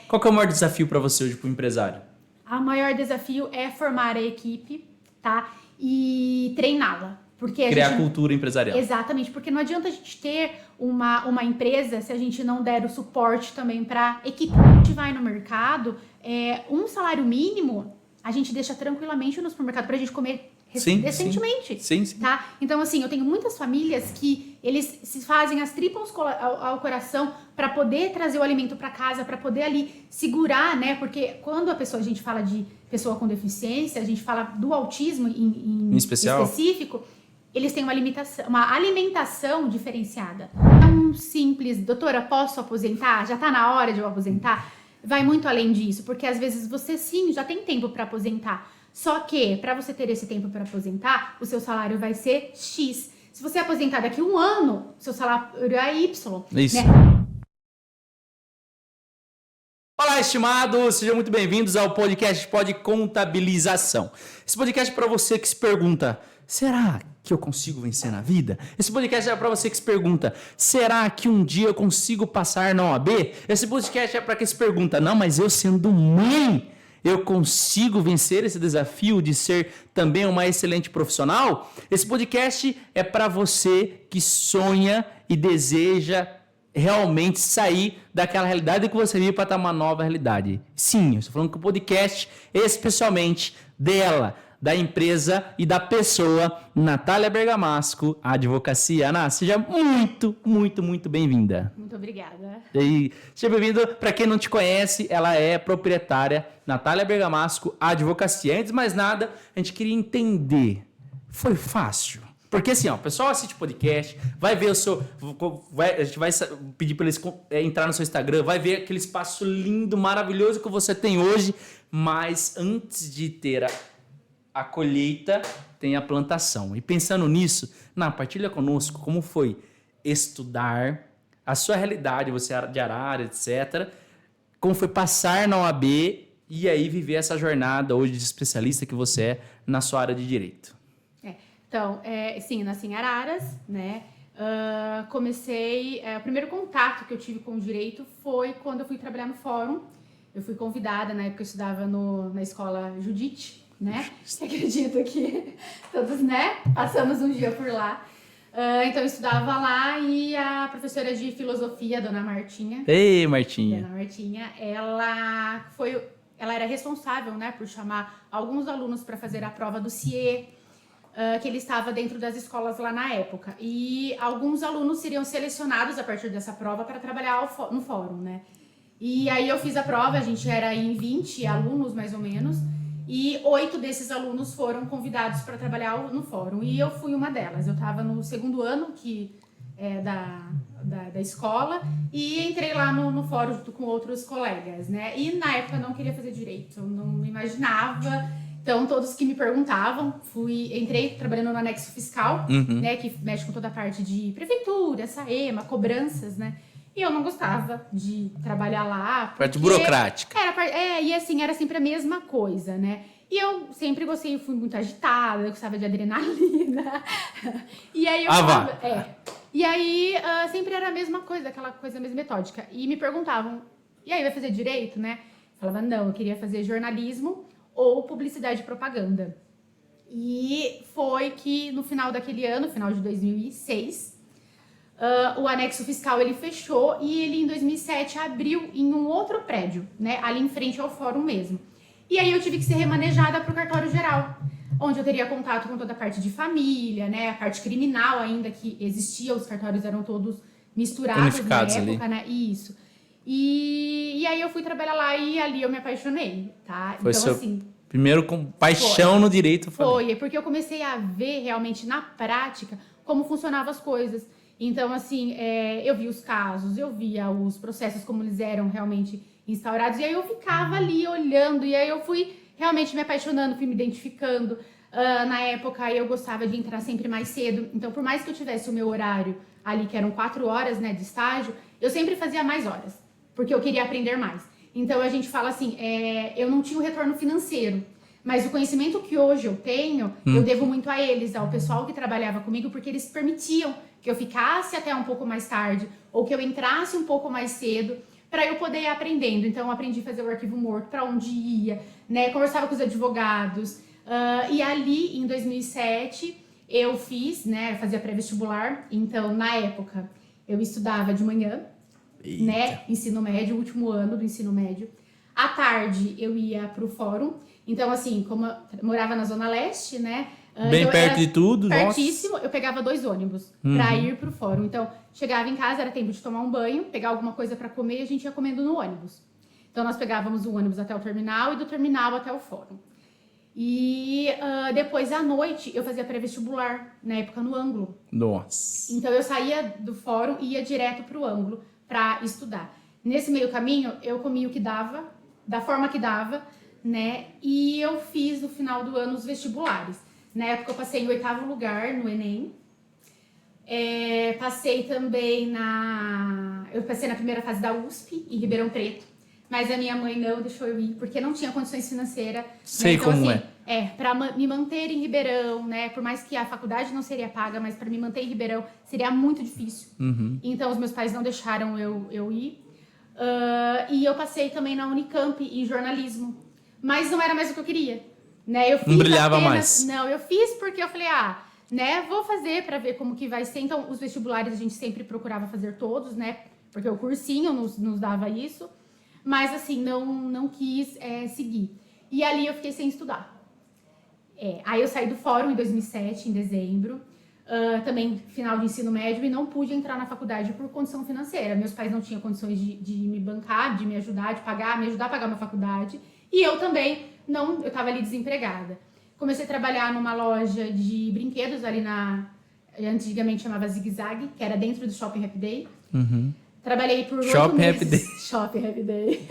Qual que é o maior desafio para você hoje, para o empresário? O maior desafio é formar a equipe, tá? E treiná-la. Criar cultura empresarial. Exatamente, porque não adianta a gente ter uma empresa se a gente não der o suporte também para a equipe. A gente vai no mercado, um salário mínimo, a gente deixa tranquilamente no supermercado pra gente comer decentemente. Sim. Tá? Então, assim, eu tenho muitas famílias que eles se fazem as tripas ao coração para poder trazer o alimento para casa, para poder ali segurar, né? Porque quando a gente fala de pessoa com deficiência, a gente fala do autismo em específico, eles têm uma alimentação diferenciada. É um simples, doutora, posso aposentar? Já tá na hora de eu aposentar? Vai muito além disso, porque às vezes você sim já tem tempo para aposentar. Só que, para você ter esse tempo para aposentar, o seu salário vai ser X. Se você aposentar daqui a um ano, seu salário é Y. Isso. Né? Olá, estimados! Sejam muito bem-vindos ao podcast Pod Contabilização. Esse podcast é para você que se pergunta, será que eu consigo vencer na vida? Esse podcast é para você que se pergunta, será que um dia eu consigo passar na OAB? Esse podcast é para quem se pergunta, não, mas eu sendo mãe, eu consigo vencer esse desafio de ser também uma excelente profissional? Esse podcast é para você que sonha e deseja realmente sair daquela realidade que você vive para estar uma nova realidade. Sim, eu estou falando que o podcast especialmente dela, da empresa e da pessoa Natália Bergamasco, Advocacia. Ana, seja muito bem-vinda. Muito obrigada. E seja bem-vindo. Para quem não te conhece, ela é proprietária Natália Bergamasco, Advocacia. Antes de mais nada, a gente queria entender, foi fácil? Porque assim, ó, o pessoal assiste o podcast, vai ver a gente vai pedir para eles entrar no seu Instagram, vai ver aquele espaço lindo, maravilhoso que você tem hoje, mas antes de ter a colheita, tem a plantação. E pensando nisso, partilha conosco como foi estudar a sua realidade, você é de Araras, etc. Como foi passar na OAB e aí viver essa jornada hoje de especialista que você é na sua área de direito. Então, sim, nasci em Araras, né? O primeiro contato que eu tive com o direito foi quando eu fui trabalhar no fórum. Eu fui convidada, na época eu estudava na escola Judite, né? Acredito que todos, né? Passamos um dia por lá. Então eu estudava lá e a professora de filosofia, Dona Martinha. Ei, Martinha! Dona Martinha, ela era responsável, né, por chamar alguns alunos para fazer a prova do CIE, que ele estava dentro das escolas lá na época. E alguns alunos seriam selecionados a partir dessa prova para trabalhar no fórum, né? E aí eu fiz a prova, a gente era em 20 alunos, mais ou menos, e 8 desses alunos foram convidados para trabalhar no fórum. E eu fui uma delas. Eu estava no segundo ano da escola e entrei lá no fórum junto com outros colegas, né? E na época eu não queria fazer direito, eu não imaginava. Então, todos que me perguntavam, entrei trabalhando no anexo fiscal, né, que mexe com toda a parte de prefeitura, SAEMA, cobranças, né? E eu não gostava de trabalhar lá. Parte burocrática. E assim, era sempre a mesma coisa, né? E eu sempre gostei, fui muito agitada, eu gostava de adrenalina. E aí E aí, sempre era a mesma coisa, aquela coisa mesmo metódica. E me perguntavam, e aí, vai fazer direito, né? Eu falava, não, eu queria fazer jornalismo ou publicidade e propaganda. E foi que no final daquele ano, final de 2006, o anexo fiscal ele fechou e ele em 2007 abriu em um outro prédio, né, ali em frente ao fórum mesmo. E aí eu tive que ser remanejada para o cartório geral, onde eu teria contato com toda a parte de família, né, a parte criminal ainda que existia, os cartórios eram todos misturados na época, né, isso. E aí eu fui trabalhar lá e ali eu me apaixonei, tá? Foi então, assim... Primeiro com paixão no direito. Foi, porque eu comecei a ver realmente na prática como funcionavam as coisas. Então, assim, eu vi os casos, eu via os processos como eles eram realmente instaurados. E aí eu ficava ali olhando e aí eu fui realmente me apaixonando, fui me identificando. Na época eu gostava de entrar sempre mais cedo. Então, por mais que eu tivesse o meu horário ali, que eram 4 horas, né, de estágio, eu sempre fazia mais horas. Porque eu queria aprender mais. Então, a gente fala assim, eu não tinha o retorno financeiro, mas o conhecimento que hoje eu tenho, eu devo muito a eles, ao pessoal que trabalhava comigo, porque eles permitiam que eu ficasse até um pouco mais tarde, ou que eu entrasse um pouco mais cedo, para eu poder ir aprendendo. Então, eu aprendi a fazer o arquivo morto, para onde ia, né? Conversava com os advogados. E ali, em 2007, eu fiz, né? Fazia pré-vestibular. Então, na época, eu estudava de manhã, né? Ensino médio, último ano do ensino médio. À tarde, eu ia pro fórum. Então, assim, como eu morava na Zona Leste, né? Bem então perto de tudo, pertíssimo, nossa. eu pegava 2 ônibus pra ir pro fórum. Então, chegava em casa, era tempo de tomar um banho, pegar alguma coisa pra comer e a gente ia comendo no ônibus. Então, nós pegávamos o ônibus até o terminal e do terminal até o fórum. E depois, à noite, eu fazia pré-vestibular, na época, no Ângulo. Nossa. Então, eu saía do fórum e ia direto pro Ângulo pra estudar. Nesse meio caminho, eu comia o que dava, da forma que dava, né? E eu fiz, no final do ano, os vestibulares. Na época, eu passei em 8º lugar no Enem. Passei também Eu passei na primeira fase da USP, em Ribeirão Preto. Mas a minha mãe não deixou eu ir, porque não tinha condições financeiras. Sei, né? Então, como assim, pra me manter em Ribeirão, né? Por mais que a faculdade não seria paga, mas para me manter em Ribeirão seria muito difícil. Então, os meus pais não deixaram eu ir. E eu passei também na Unicamp, em jornalismo. Mas não era mais o que eu queria. Né? Eu fiz não brilhava mais. Não, eu fiz porque eu falei, né? Vou fazer para ver como que vai ser. Então, os vestibulares a gente sempre procurava fazer todos, né? Porque o cursinho nos dava isso. Mas, assim, não quis seguir. E ali eu fiquei sem estudar. Aí eu saí do fórum em 2007, em dezembro. Também final de ensino médio, e não pude entrar na faculdade por condição financeira. Meus pais não tinham condições de me bancar, de me ajudar, me ajudar a pagar minha faculdade. E eu também eu estava ali desempregada. Comecei a trabalhar numa loja de brinquedos ali antigamente chamava Zig Zag, que era dentro do Shopping Happy Day. Trabalhei por 8 meses. Shopping Happy Day.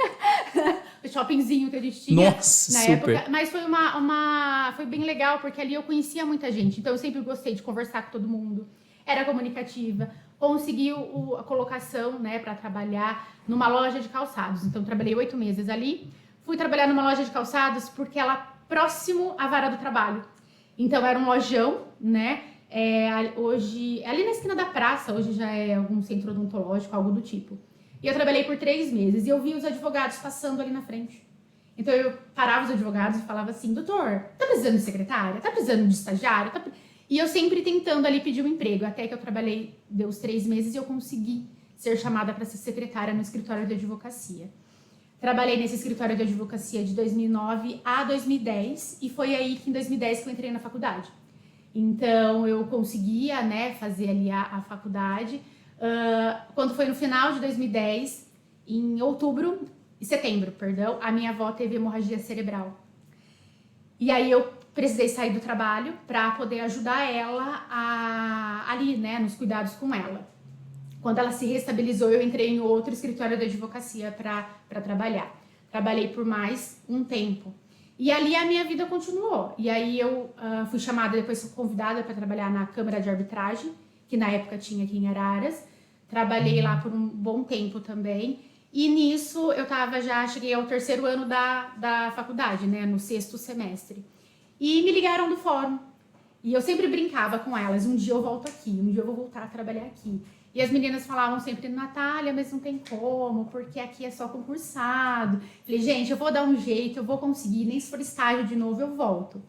O shoppingzinho que a gente tinha na super. época. Mas foi bem legal, porque ali eu conhecia muita gente. Então eu sempre gostei de conversar com todo mundo. Era comunicativa. Consegui a colocação, né, para trabalhar numa loja de calçados. Então trabalhei 8 meses ali. Fui trabalhar numa loja de calçados porque ela próximo à vara do trabalho. Então era um lojão, né? Hoje, ali na esquina da praça, hoje já é algum centro odontológico, algo do tipo. E eu trabalhei por 3 meses e eu vi os advogados passando ali na frente. Então eu parava os advogados e falava assim, doutor, tá precisando de secretária? Tá precisando de estagiário? E eu sempre tentando ali pedir um emprego, até que eu trabalhei, deu os 3 meses e eu consegui ser chamada para ser secretária no escritório de advocacia. Trabalhei nesse escritório de advocacia de 2009 a 2010 e foi aí que em 2010 que eu entrei na faculdade. Então, eu conseguia, né, fazer ali a faculdade. Quando foi no final de 2010, em setembro, a minha avó teve hemorragia cerebral. E aí eu precisei sair do trabalho para poder ajudar ela ali, né, nos cuidados com ela. Quando ela se restabilizou, eu entrei em outro escritório de advocacia para trabalhar. Trabalhei por mais um tempo. E ali a minha vida continuou. E aí eu fui chamada, depois fui convidada para trabalhar na Câmara de Arbitragem, que na época tinha aqui em Araras. Trabalhei lá por um bom tempo também. E nisso eu cheguei ao 3º ano da faculdade, né, no 6º semestre. E me ligaram do fórum. E eu sempre brincava com elas, um dia eu volto aqui, um dia eu vou voltar a trabalhar aqui. E as meninas falavam sempre, Natália, mas não tem como, porque aqui é só concursado. Falei, gente, eu vou dar um jeito, eu vou conseguir, nem se for estágio de novo, eu volto.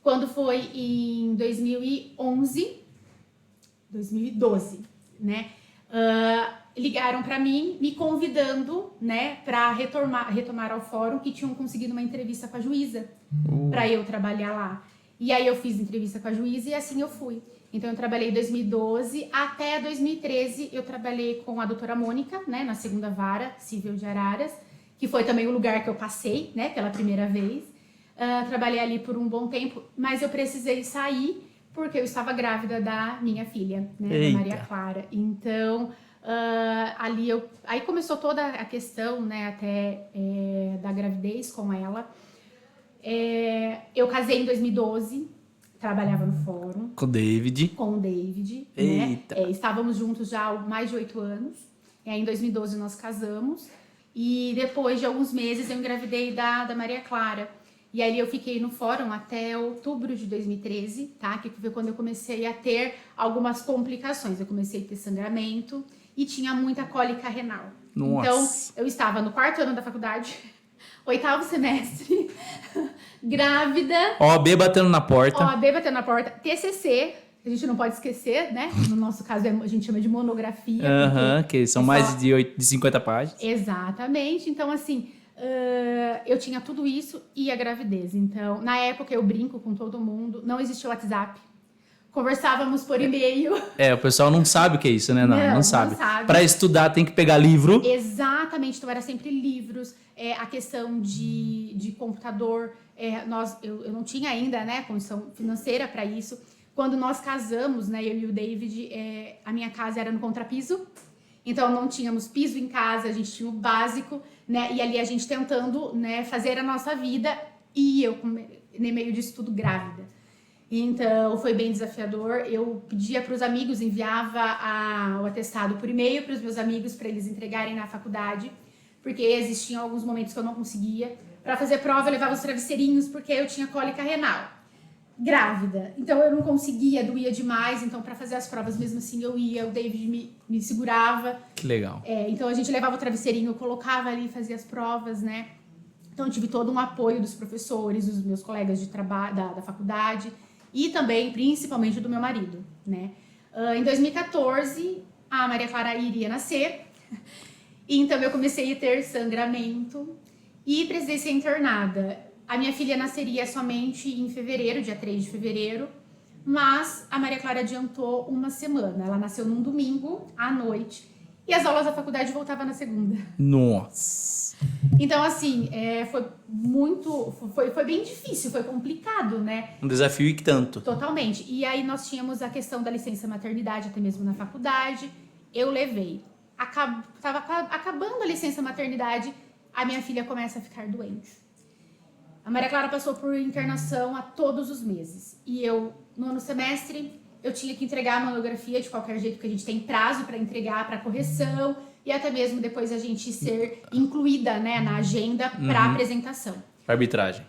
Quando foi em 2012, né, ligaram para mim, me convidando, né, para retomar ao fórum, que tinham conseguido uma entrevista com a juíza, para eu trabalhar lá. E aí eu fiz entrevista com a juíza e assim eu fui. Então, eu trabalhei em 2012 até 2013. Eu trabalhei com a doutora Mônica, né, na 2ª Vara Civil de Araras, que foi também o lugar que eu passei, né, pela primeira vez. Trabalhei ali por um bom tempo, mas eu precisei sair porque eu estava grávida da minha filha, né, da Maria Clara. Então, aí começou toda a questão, né, até da gravidez com ela. Eu casei em 2012. Trabalhava no fórum. Com o David. Né? Estávamos juntos já há mais de 8 anos. E aí, em 2012, nós casamos. E depois de alguns meses, eu engravidei da Maria Clara. E aí, eu fiquei no fórum até outubro de 2013, tá? Que foi quando eu comecei a ter algumas complicações. Eu comecei a ter sangramento e tinha muita cólica renal. Nossa. Então, eu estava no 4º ano da faculdade, 8º semestre, grávida. OAB batendo na porta. OAB batendo na porta. TCC, a gente não pode esquecer, né? No nosso caso, a gente chama de monografia. Que são mais de 50 páginas. Exatamente. Então, assim, eu tinha tudo isso e a gravidez. Então, na época, eu brinco com todo mundo. Não existia WhatsApp. Conversávamos por e-mail. O pessoal não sabe o que é isso, né? Não sabe. Não sabe. Para estudar tem que pegar livro. Exatamente. Então, era sempre livros. A questão de computador. Eu não tinha ainda, né, condição financeira para isso. Quando nós casamos, né, eu e o David, a minha casa era no contrapiso. Então, não tínhamos piso em casa, a gente tinha o básico, né? E ali a gente tentando, né, fazer a nossa vida. E eu, no meio disso tudo, grávida. Então, foi bem desafiador. Eu pedia para os amigos, enviava o atestado por e-mail para os meus amigos, para eles entregarem na faculdade, porque existiam alguns momentos que eu não conseguia. Para fazer prova, eu levava os travesseirinhos, porque eu tinha cólica renal. Grávida. Então, eu não conseguia, doía demais. Então, para fazer as provas, mesmo assim, eu ia. O David me segurava. Que legal. Então, a gente levava o travesseirinho, eu colocava ali e fazia as provas, né? Então, eu tive todo um apoio dos professores, dos meus colegas de trabalho, da faculdade. E também, principalmente, do meu marido, né? Em 2014, a Maria Clara iria nascer. Então, eu comecei a ter sangramento e precisei ser internada. A minha filha nasceria somente em fevereiro, dia 3 de fevereiro. Mas a Maria Clara adiantou uma semana. Ela nasceu num domingo, à noite. E as aulas da faculdade voltavam na segunda. Nossa! Então, assim, foi bem difícil, foi complicado, né? Um desafio e que tanto. Totalmente. E aí nós tínhamos a questão da licença maternidade, até mesmo na faculdade. Eu levei. Tava acabando a licença maternidade, a minha filha começa a ficar doente. A Maria Clara passou por internação a todos os meses. E eu, no ano semestre, eu tinha que entregar a monografia de qualquer jeito, porque a gente tem prazo para entregar, para correção, e até mesmo depois a gente ser incluída, né, na agenda para apresentação. Arbitragem.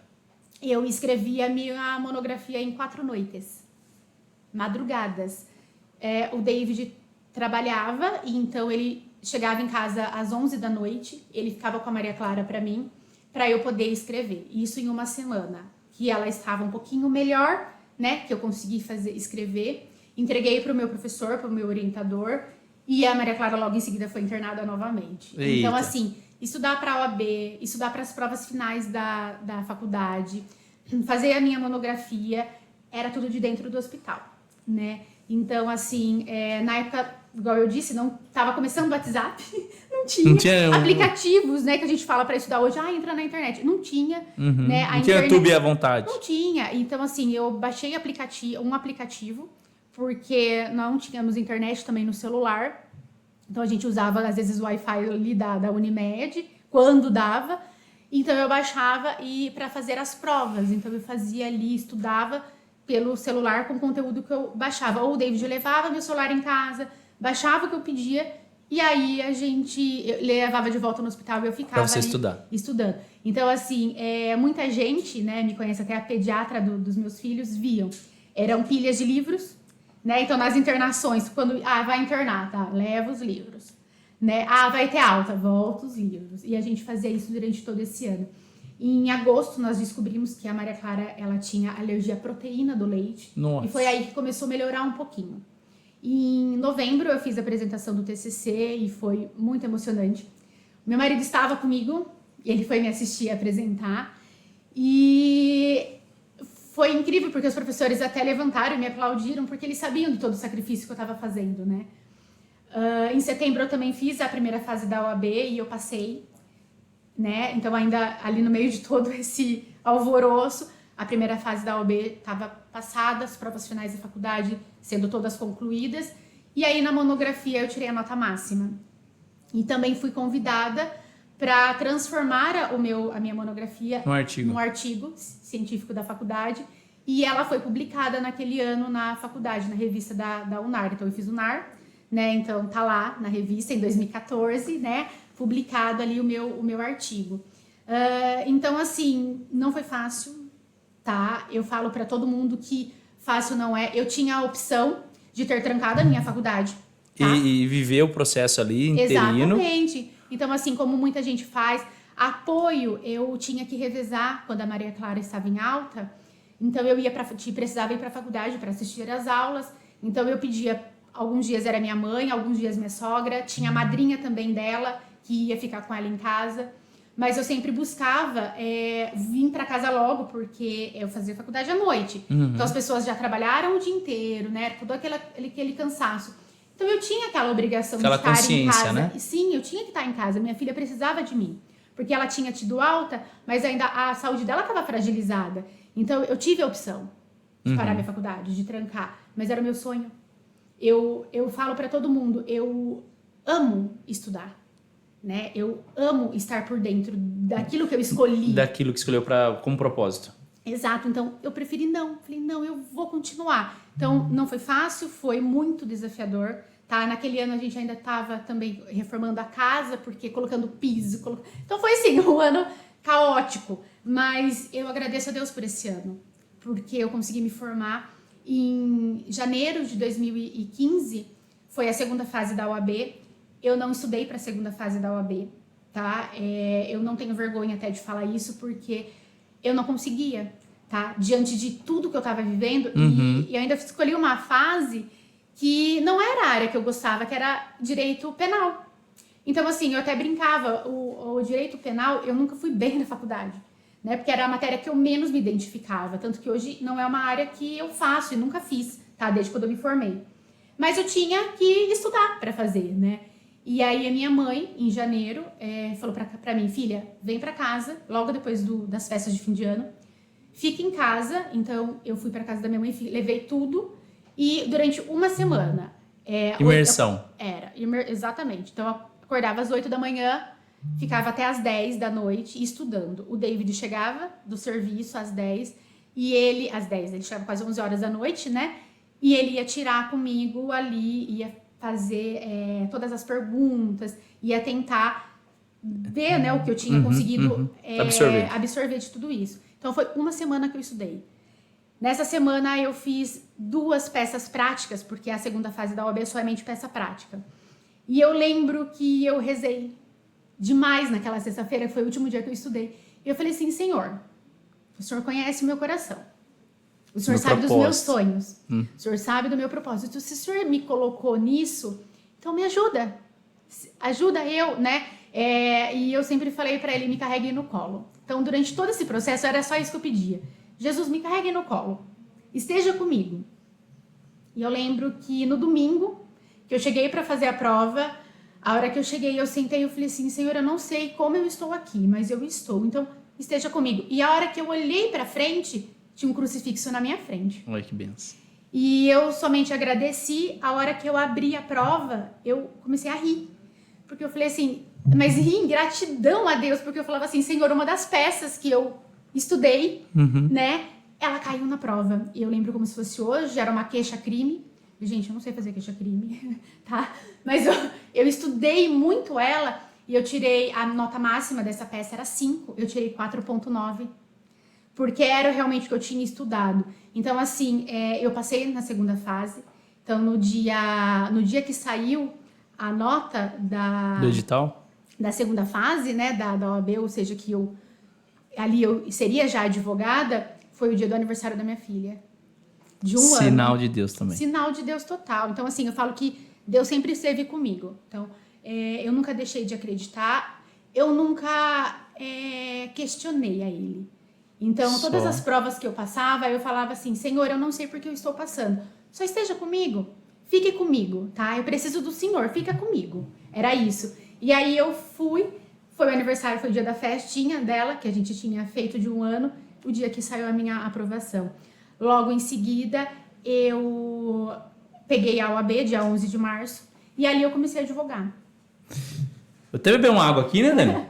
Eu escrevi a minha monografia em 4 noites, madrugadas. O David trabalhava, e então ele chegava em casa às 11 da noite, ele ficava com a Maria Clara para mim, para eu poder escrever. Isso em uma semana, que ela estava um pouquinho melhor, né, que eu consegui escrever. Entreguei para o meu professor, para o meu orientador, e a Maria Clara logo em seguida foi internada novamente. Eita. Então, assim, estudar para a OAB, estudar para as provas finais da faculdade, fazer a minha monografia, era tudo de dentro do hospital, né? Então, assim, na época, igual eu disse, não estava começando o WhatsApp, não tinha aplicativos, né, que a gente fala para estudar hoje, entra na internet. Não tinha, né? Não tinha YouTube à vontade. Não tinha. Então, assim, eu baixei um aplicativo, porque não tínhamos internet também no celular. Então, a gente usava, às vezes, o Wi-Fi ali da Unimed, quando dava. Então, eu baixava para fazer as provas. Então, eu fazia ali, estudava pelo celular com o conteúdo que eu baixava. Ou o David levava meu celular em casa, baixava o que eu pedia, e aí eu levava de volta no hospital e eu ficava pra você ali estudando. Então, assim, muita gente, né, me conhece, até a pediatra dos meus filhos, viam. Eram pilhas de livros, né? Então, nas internações, quando vai internar, tá? Leva os livros, né? Vai ter alta, volta os livros. E a gente fazia isso durante todo esse ano. Em agosto, nós descobrimos que a Maria Clara, ela tinha alergia à proteína do leite. Nossa. E foi aí que começou a melhorar um pouquinho. Em novembro, eu fiz a apresentação do TCC e foi muito emocionante. Meu marido estava comigo, ele foi me assistir a apresentar. E foi incrível, porque os professores até levantaram e me aplaudiram, porque eles sabiam de todo o sacrifício que eu estava fazendo, né? Em setembro, eu também fiz a primeira fase da OAB e eu passei, né? Então, ainda ali no meio de todo esse alvoroço, a primeira fase da OAB estava passada, as provas finais da faculdade sendo todas concluídas. E aí, na monografia, eu tirei a nota máxima. E também fui convidada para transformar a minha monografia num artigo científico da faculdade. E ela foi publicada naquele ano na faculdade, na revista da UNAR. Então, eu fiz UNAR, né? Então, tá lá na revista, em 2014, né? Publicado ali o meu artigo. Então, assim, não foi fácil, tá? Eu falo para todo mundo que fácil não é. Eu tinha a opção de ter trancado a minha faculdade, tá? E viver o processo ali, interino. Exatamente. Então, assim, como muita gente faz, apoio, eu tinha que revezar quando a Maria Clara estava em alta. Então, precisava ir para a faculdade para assistir às aulas. Então, eu pedia, alguns dias era minha mãe, alguns dias minha sogra. Tinha a madrinha também dela, que ia ficar com ela em casa. Mas eu sempre buscava vir para casa logo, porque eu fazia faculdade à noite. Então, as pessoas já trabalharam o dia inteiro, né? Todo aquele cansaço. Então, eu tinha aquela obrigação de estar em casa. Né? E, sim, eu tinha que estar em casa. Minha filha precisava de mim. Porque ela tinha tido alta, mas ainda a saúde dela estava fragilizada. Então, eu tive a opção de parar minha faculdade, de trancar. Mas era o meu sonho. Eu falo para todo mundo, eu amo estudar. Né? Eu amo estar por dentro daquilo que eu escolhi. Daquilo que escolheu como propósito. Exato. Então, eu preferi não. Falei, não, eu vou continuar. Então, não foi fácil, foi muito desafiador. Tá? Naquele ano, a gente ainda estava também reformando a casa, porque colocando piso. Então, foi assim, um ano caótico. Mas eu agradeço a Deus por esse ano. Porque eu consegui me formar em janeiro de 2015. Foi a segunda fase da UAB. Eu não estudei para a segunda fase da UAB, tá? Eu não tenho vergonha até de falar isso, porque eu não conseguia, tá? Diante de tudo que eu estava vivendo. E eu ainda escolhi uma fase que não era a área que eu gostava, que era direito penal. Então, assim, eu até brincava, o direito penal, eu nunca fui bem na faculdade, né? Porque era a matéria que eu menos me identificava. Tanto que hoje não é uma área que eu faço e nunca fiz, tá? Desde quando eu me formei. Mas eu tinha que estudar para fazer, né? E aí a minha mãe, em janeiro, falou pra mim, filha, vem pra casa, logo depois das festas de fim de ano, fica em casa. Então eu fui pra casa da minha mãe, levei tudo, e durante uma semana... Imersão. Exatamente. Então eu acordava às 8 da manhã, ficava até às 10 da noite estudando. O David chegava do serviço às 10, e ele... Às 10, ele chegava quase 11 horas da noite, né? E ele ia tirar comigo ali, ia fazer todas as perguntas, ia tentar ver, né, o que eu tinha conseguido absorver de tudo isso. Então, foi uma semana que eu estudei. Nessa semana, eu fiz 2 peças práticas, porque a segunda fase da OAB é somente peça prática. E eu lembro que eu rezei demais naquela sexta-feira, foi o último dia que eu estudei. E eu falei assim, Senhor, o Senhor conhece o meu coração. O Senhor sabe dos meus sonhos. O Senhor sabe do meu propósito. Se o Senhor me colocou nisso, então me ajuda. Ajuda eu, né? E eu sempre falei para ele, me carregue no colo. Então, durante todo esse processo, era só isso que eu pedia. Jesus, me carregue no colo. Esteja comigo. E eu lembro que no domingo, que eu cheguei para fazer a prova, a hora que eu cheguei, eu sentei e eu falei assim, Senhor, eu não sei como eu estou aqui, mas eu estou. Então, esteja comigo. E a hora que eu olhei para frente... Tinha um crucifixo na minha frente. Olha que benção. E eu somente agradeci. A hora que eu abri a prova, eu comecei a rir. Porque eu falei assim, mas ri em gratidão a Deus. Porque eu falava assim, Senhor, uma das peças que eu estudei, né? Ela caiu na prova. E eu lembro como se fosse hoje, era uma queixa-crime. Gente, eu não sei fazer queixa-crime, tá? Mas eu estudei muito ela e eu tirei, a nota máxima dessa peça era 5. Eu tirei 4,9. Porque era realmente o que eu tinha estudado. Então, assim, eu passei na segunda fase. Então, no dia que saiu a nota do edital? Da segunda fase, né, da OAB, ou seja, que eu seria já advogada, foi o dia do aniversário da minha filha. De um ano. Sinal de Deus também. Sinal de Deus total. Então, assim, eu falo que Deus sempre esteve comigo. Então, eu nunca deixei de acreditar. Eu nunca questionei a Ele. Então, todas as provas que eu passava, eu falava assim, Senhor, eu não sei por que eu estou passando. Só esteja comigo. Fique comigo, tá? Eu preciso do Senhor, fica comigo. Era isso. E aí eu fui, foi o aniversário, foi o dia da festinha dela, que a gente tinha feito de um ano, o dia que saiu a minha aprovação. Logo em seguida, eu peguei a OAB, dia 11 de março, e ali eu comecei a advogar. Eu até bebi uma água aqui, né, Dani?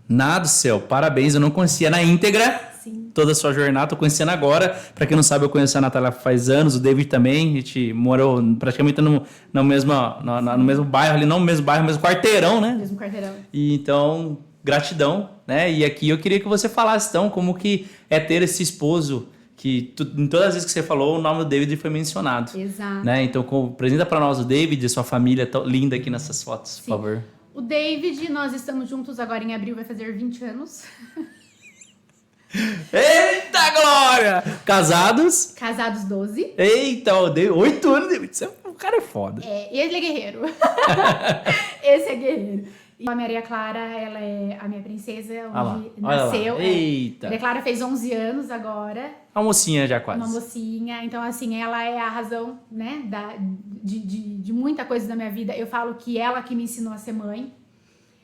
Nada do céu, parabéns, eu não conhecia na íntegra. Sim. Toda a sua jornada, tô conhecendo agora. Pra quem não sabe, eu conheço a Natália faz anos, o David também. A gente morou praticamente no mesmo bairro ali, não no mesmo bairro, no mesmo quarteirão, né? Mesmo quarteirão. E então, gratidão, né? E aqui eu queria que você falasse, então, como que é ter esse esposo que em todas as vezes que você falou, o nome do David foi mencionado. Exato. Né? Então, apresenta para nós o David e sua família tão linda aqui nessas fotos, por favor. O David, nós estamos juntos agora em abril, vai fazer 20 anos. Eita, Glória! Casados? Casados 12. Eita, o David, 8 anos, David. O cara é foda. Ele é guerreiro. Esse é guerreiro. E a Maria Clara, ela é a minha princesa, onde nasceu. Eita. Maria Clara fez 11 anos agora. Uma mocinha já quase. Uma mocinha. Então, assim, ela é a razão, né, de muita coisa da minha vida. Eu falo que ela que me ensinou a ser mãe.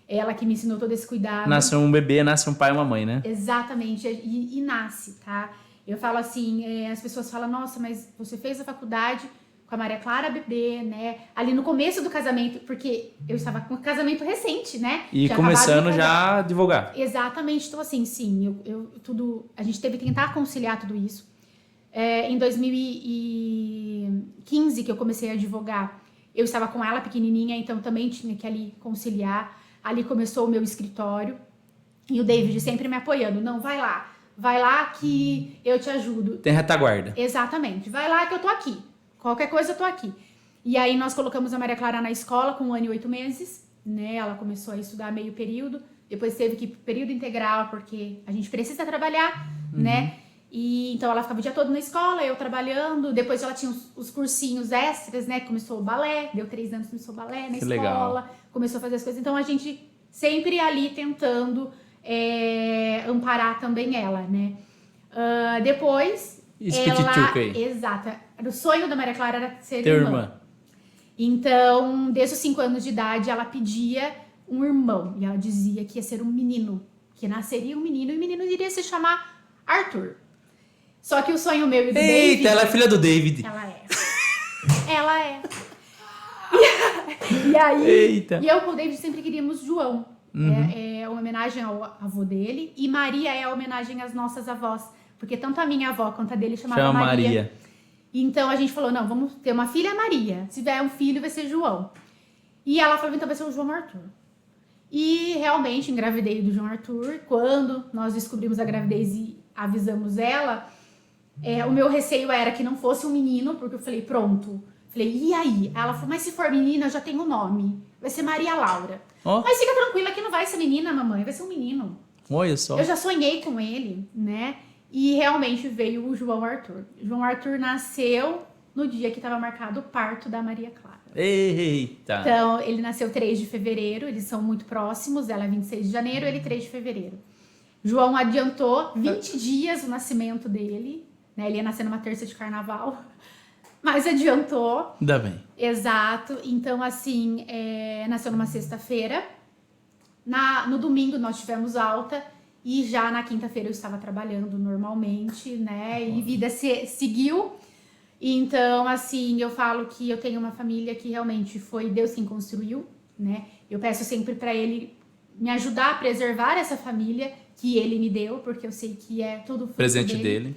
Ela que me ensinou todo esse cuidado. Nasce um bebê, nasce um pai e uma mãe, né? Exatamente. E nasce, tá? Eu falo assim, as pessoas falam, nossa, mas você fez a faculdade com a Maria Clara bebê, né? Ali no começo do casamento, porque eu estava com um casamento recente, né? E começando já a divulgar. Exatamente. Então, assim, sim, a gente teve que tentar conciliar tudo isso. Em 2015, que eu comecei a advogar, eu estava com ela pequenininha, então também tinha que ali conciliar. Ali começou o meu escritório. E o David sempre me apoiando. Não, vai lá que eu te ajudo. Tem retaguarda. Exatamente. Vai lá que eu tô aqui. Qualquer coisa eu tô aqui. E aí nós colocamos a Maria Clara na escola com 1 ano e 8 meses, né? Ela começou a estudar meio período, depois teve que ir pro período integral, porque a gente precisa trabalhar, né? E então ela ficava o dia todo na escola, eu trabalhando, depois ela tinha os cursinhos extras, né? Começou o balé, deu 3 anos, começou o balé na escola, legal. Começou a fazer as coisas. Então a gente sempre ali tentando amparar também ela, né? Depois exato. O sonho da Maria Clara era ser irmã. Então, desde os 5 anos de idade, ela pedia um irmão. E ela dizia que ia ser um menino. Que nasceria um menino e o menino iria se chamar Arthur. Só que o sonho meu e do David... Eita, ela é filha do David. Ela é. E aí... Eita. E eu com o David sempre queríamos João. É uma homenagem ao avô dele. E Maria é a homenagem às nossas avós. Porque tanto a minha avó quanto a dele chamava Maria. Então a gente falou, não, vamos ter uma filha Maria. Se tiver um filho, vai ser João. E ela falou, então vai ser o João Arthur. E realmente engravidei do João Arthur. Quando nós descobrimos a gravidez e avisamos ela, o meu receio era que não fosse um menino, porque eu falei, pronto. Falei, e aí? Ela falou, mas se for menina, eu já tenho o nome. Vai ser Maria Laura. Oh. Mas fica tranquila que não vai ser menina, mamãe, vai ser um menino. Olha só. Eu já sonhei com ele, né? E realmente veio o João Arthur. João Arthur nasceu no dia que estava marcado o parto da Maria Clara. Eita! Então, ele nasceu 3 de fevereiro, eles são muito próximos, ela é 26 de janeiro, ele 3 de fevereiro. João adiantou 20 dias o nascimento dele, né? Ele ia nascer numa terça de carnaval, mas adiantou. Ainda bem. Exato. Então, assim, nasceu numa sexta-feira. No domingo nós tivemos alta. E já na quinta-feira eu estava trabalhando normalmente, né? E vida seguiu. Então, assim, eu falo que eu tenho uma família que realmente foi Deus quem construiu, né? Eu peço sempre para Ele me ajudar a preservar essa família que Ele me deu, porque eu sei que é tudo fruto presente dele.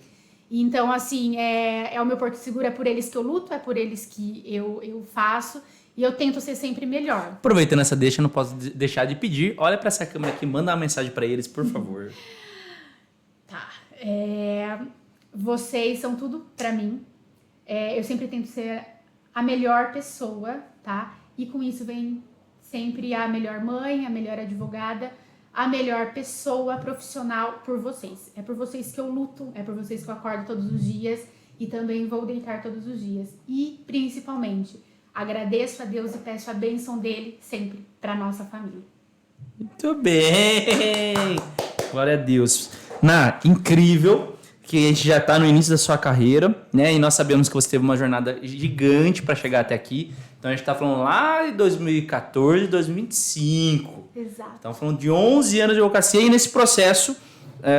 Então, assim, é o meu porto seguro, é por eles que eu luto, é por eles que eu faço. E eu tento ser sempre melhor. Aproveitando essa deixa, eu não posso deixar de pedir. Olha pra essa câmera aqui, manda uma mensagem pra eles, por favor. Tá. Vocês são tudo pra mim. Eu sempre tento ser a melhor pessoa, tá? E com isso vem sempre a melhor mãe, a melhor advogada, a melhor pessoa profissional por vocês. É por vocês que eu luto, é por vocês que eu acordo todos os dias e também vou deitar todos os dias. E, principalmente... agradeço a Deus e peço a bênção dele sempre para nossa família. Muito bem! Glória a Deus. Incrível que a gente já está no início da sua carreira, né? E nós sabemos que você teve uma jornada gigante para chegar até aqui. Então a gente está falando lá de 2014, 2025. Exato. Estamos falando de 11 anos de advocacia e nesse processo...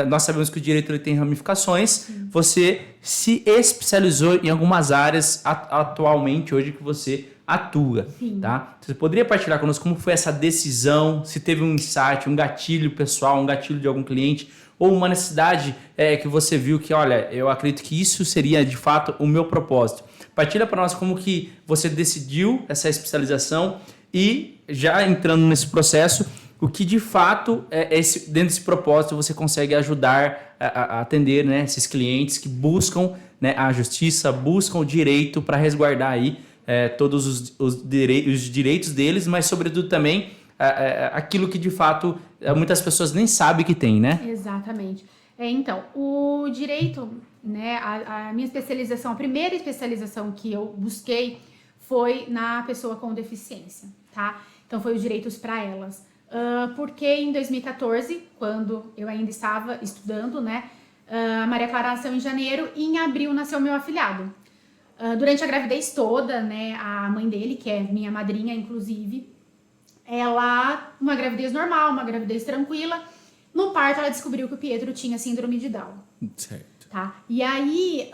nós sabemos que o direito ele tem ramificações. Sim. Você se especializou em algumas áreas atualmente, hoje que você atua. Sim. Tá? Você poderia partilhar conosco como foi essa decisão, se teve um insight, um gatilho pessoal, um gatilho de algum cliente, ou uma necessidade que você viu que, olha, eu acredito que isso seria de fato o meu propósito. Partilha para nós como que você decidiu essa especialização e já entrando nesse processo, o que de fato, dentro desse propósito, você consegue ajudar a atender, né, esses clientes que buscam, né, a justiça, buscam o direito para resguardar aí todos os direitos deles, mas sobretudo também aquilo que de fato muitas pessoas nem sabem que tem, né? Exatamente. Então, o direito, né, a minha especialização, a primeira especialização que eu busquei foi na pessoa com deficiência, tá? Então, foi os direitos para elas. Porque em 2014, quando eu ainda estava estudando, né, a Maria Clara nasceu em janeiro e em abril nasceu meu afilhado. Durante a gravidez toda, né, a mãe dele, que é minha madrinha, inclusive, uma gravidez normal, uma gravidez tranquila, no parto ela descobriu que o Pietro tinha síndrome de Down. Certo. Tá? E aí,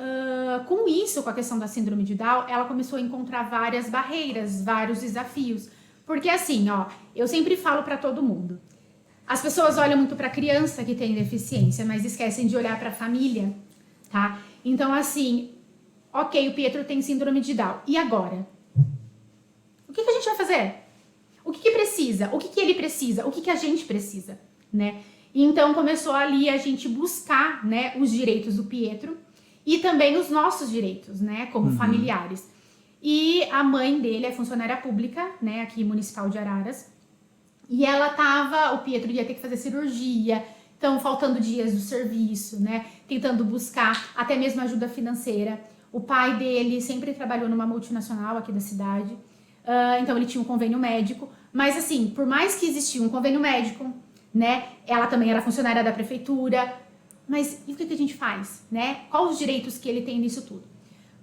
com isso, com a questão da síndrome de Down, ela começou a encontrar várias barreiras, vários desafios. Porque assim, ó, eu sempre falo pra todo mundo. As pessoas olham muito pra criança que tem deficiência, mas esquecem de olhar pra família, tá? Então, assim, ok, o Pietro tem síndrome de Down. E agora? O que a gente vai fazer? O que precisa? O que ele precisa? O que a gente precisa, né? Então, começou ali a gente buscar, né, os direitos do Pietro e também os nossos direitos, né, como familiares. E a mãe dele é funcionária pública, né, aqui municipal de Araras. E o Pietro ia ter que fazer cirurgia, então faltando dias do serviço, né, tentando buscar até mesmo ajuda financeira. O pai dele sempre trabalhou numa multinacional aqui da cidade, então ele tinha um convênio médico. Mas assim, por mais que existia um convênio médico, né, ela também era funcionária da prefeitura. Mas e o que a gente faz, né? Quais os direitos que ele tem nisso tudo?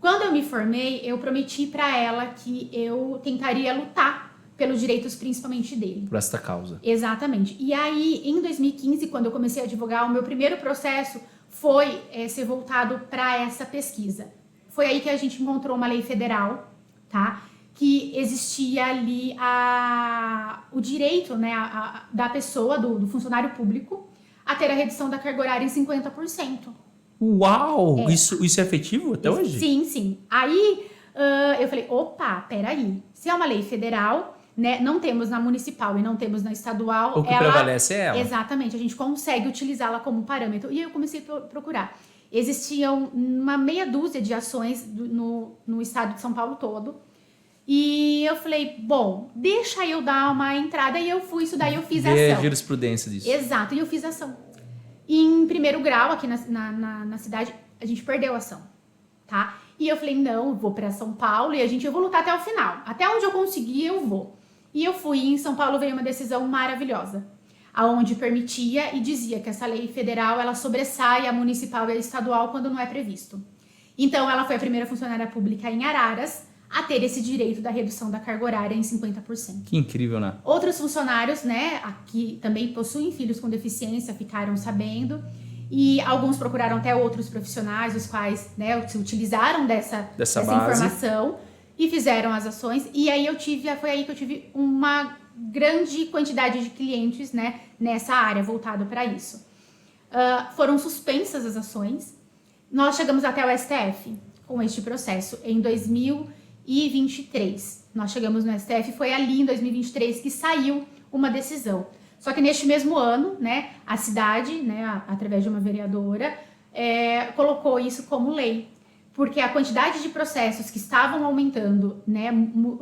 Quando eu me formei, eu prometi para ela que eu tentaria lutar pelos direitos, principalmente dele. Por esta causa. Exatamente. E aí, em 2015, quando eu comecei a advogar, o meu primeiro processo foi ser voltado para essa pesquisa. Foi aí que a gente encontrou uma lei federal, tá? Que existia ali o direito, né, da pessoa, do funcionário público, a ter a redução da carga horária em 50%. Uau! Isso é efetivo até hoje? Sim, sim. Aí eu falei, opa, peraí. Se é uma lei federal, né, não temos na municipal e não temos na estadual. O que prevalece é ela. Exatamente, a gente consegue utilizá-la como parâmetro. E aí eu comecei a procurar. Existiam uma meia dúzia de ações no estado de São Paulo todo. E eu falei, bom, deixa eu dar uma entrada. E eu fui estudar e eu fiz a ação. A jurisprudência disso. Exato, e eu fiz a ação. E em primeiro grau, aqui na cidade, a gente perdeu a ação, tá? E eu falei, não, eu vou pra São Paulo e eu vou lutar até o final. Até onde eu conseguir, eu vou. E eu fui, e em São Paulo veio uma decisão maravilhosa, aonde permitia e dizia que essa lei federal, ela sobressai a municipal e a estadual quando não é previsto. Então, ela foi a primeira funcionária pública em Araras a ter esse direito da redução da carga horária em 50%. Que incrível, né? Outros funcionários, né, aqui também possuem filhos com deficiência, ficaram sabendo, e alguns procuraram até outros profissionais, os quais, né, se utilizaram dessa informação e fizeram as ações. E aí foi aí que eu tive uma grande quantidade de clientes, né, nessa área, voltado para isso. Foram suspensas as ações. Nós chegamos até o STF com este processo em 2023. Nós chegamos no STF, foi ali em 2023 que saiu uma decisão. Só que neste mesmo ano, né, a cidade, né, através de uma vereadora, colocou isso como lei. Porque a quantidade de processos que estavam aumentando, né,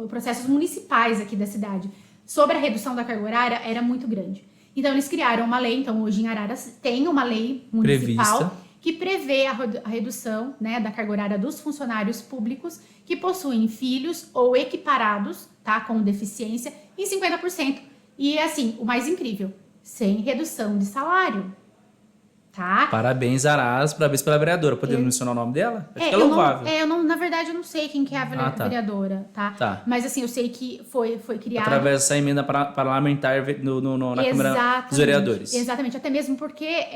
processos municipais aqui da cidade, sobre a redução da carga horária era muito grande. Então eles criaram uma lei, então hoje em Araras tem uma lei municipal prevista, que prevê a redução, né, da carga horária dos funcionários públicos que possuem filhos ou equiparados, tá, com deficiência, em 50%. E assim, o mais incrível, sem redução de salário. Tá? Parabéns, Araras, parabéns pela vereadora. Podemos mencionar o nome dela? Acho que é louvável. Na verdade, eu não sei quem que é a vereadora, tá? Mas assim, eu sei que foi criada... Através dessa emenda parlamentar na Câmara dos Vereadores. Exatamente, até mesmo porque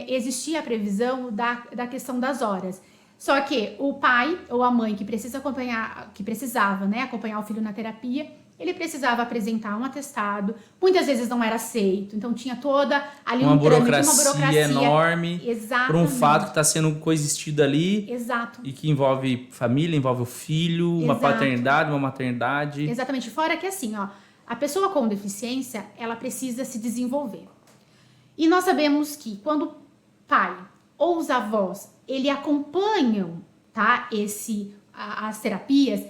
existia a previsão da questão das horas. Só que o pai ou a mãe que precisava, né, acompanhar o filho na terapia, ele precisava apresentar um atestado, muitas vezes não era aceito, então tinha toda ali uma burocracia enorme, exatamente, por um fato que está sendo coexistido ali. Exato. E que envolve família, envolve o filho, uma paternidade, uma maternidade. Exatamente, fora que assim, ó, a pessoa com deficiência, ela precisa se desenvolver. E nós sabemos que quando o pai ou os avós, ele acompanham, tá, as terapias,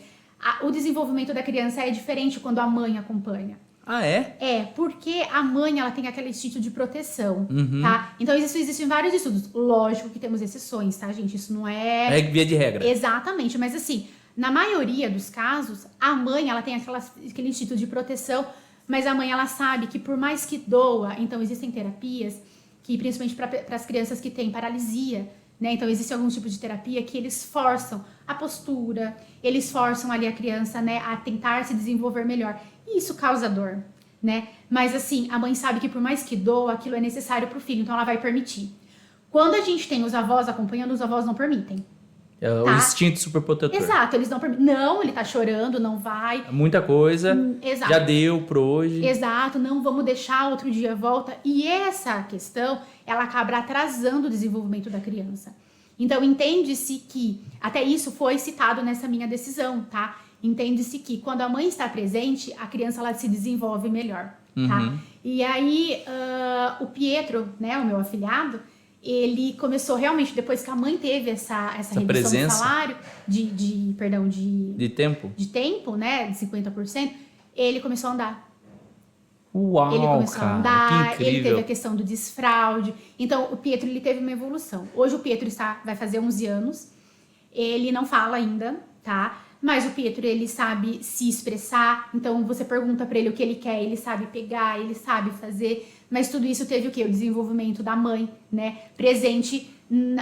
o desenvolvimento da criança é diferente quando a mãe acompanha. Ah, é? É, porque a mãe, ela tem aquele instinto de proteção, tá? Então, isso existem vários estudos. Lógico que temos exceções, tá, gente? Isso não é... É via de regra. Exatamente, mas assim, na maioria dos casos, a mãe, ela tem aquele instinto de proteção, mas a mãe, ela sabe que por mais que doa, então existem terapias que, principalmente para as crianças que têm paralisia, né? Então, existe algum tipo de terapia que eles forçam a postura, eles forçam ali a criança, né, a tentar se desenvolver melhor. E isso causa dor, né? Mas assim, a mãe sabe que por mais que doa, aquilo é necessário pro filho, então ela vai permitir. Quando a gente tem os avós acompanhando, os avós não permitem. É o instinto superprotetor. Exato, eles não permitem. Não, ele tá chorando, não vai. Muita coisa, Exato. já deu por hoje. Exato, não vamos deixar outro dia volta. E essa questão, ela acaba atrasando o desenvolvimento da criança. Então, entende-se que, até isso foi citado nessa minha decisão, tá? Entende-se que quando a mãe está presente, a criança ela se desenvolve melhor, tá? E aí, o Pietro, né, o meu afilhado, ele começou realmente, depois que a mãe teve essa redução presença. do salário, de tempo, né, de 50%, ele começou a andar. Uau, ele começou cara, a andar, que ele incrível. teve a questão do desfraude. Então, o Pietro, ele teve uma evolução. Hoje o Pietro vai fazer 11 anos, ele não fala ainda, tá? Mas o Pietro, ele sabe se expressar, então você pergunta pra ele o que ele quer, ele sabe pegar, ele sabe fazer, mas tudo isso teve o quê? O desenvolvimento da mãe, né? Presente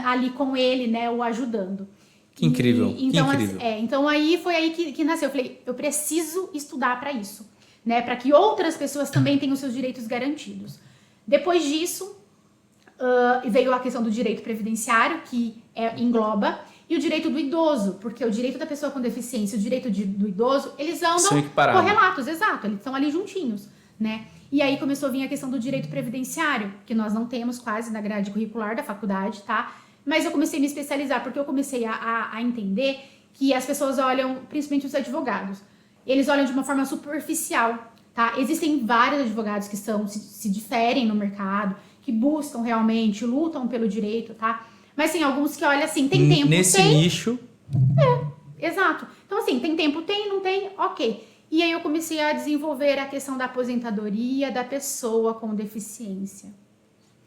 ali com ele, né? O ajudando. Que incrível, Então, que incrível. Então aí foi aí que nasceu. Eu falei, eu preciso estudar pra isso, né? Pra que outras pessoas também tenham seus direitos garantidos. Depois disso, veio a questão do direito previdenciário, que engloba, e o direito do idoso, porque o direito da pessoa com deficiência e o direito do idoso, eles andam correlatos, exato, eles estão ali juntinhos, né? E aí começou a vir a questão do direito previdenciário, que nós não temos quase na grade curricular da faculdade, tá? Mas eu comecei a me especializar, porque eu comecei a entender que as pessoas olham, principalmente os advogados, eles olham de uma forma superficial, tá? Existem vários advogados que se diferem no mercado, que buscam realmente, lutam pelo direito, tá? Mas tem alguns que olham assim, tem tempo, nesse nicho. Exato. Então assim, tem tempo, tem, não tem, ok. E aí eu comecei a desenvolver a questão da aposentadoria da pessoa com deficiência.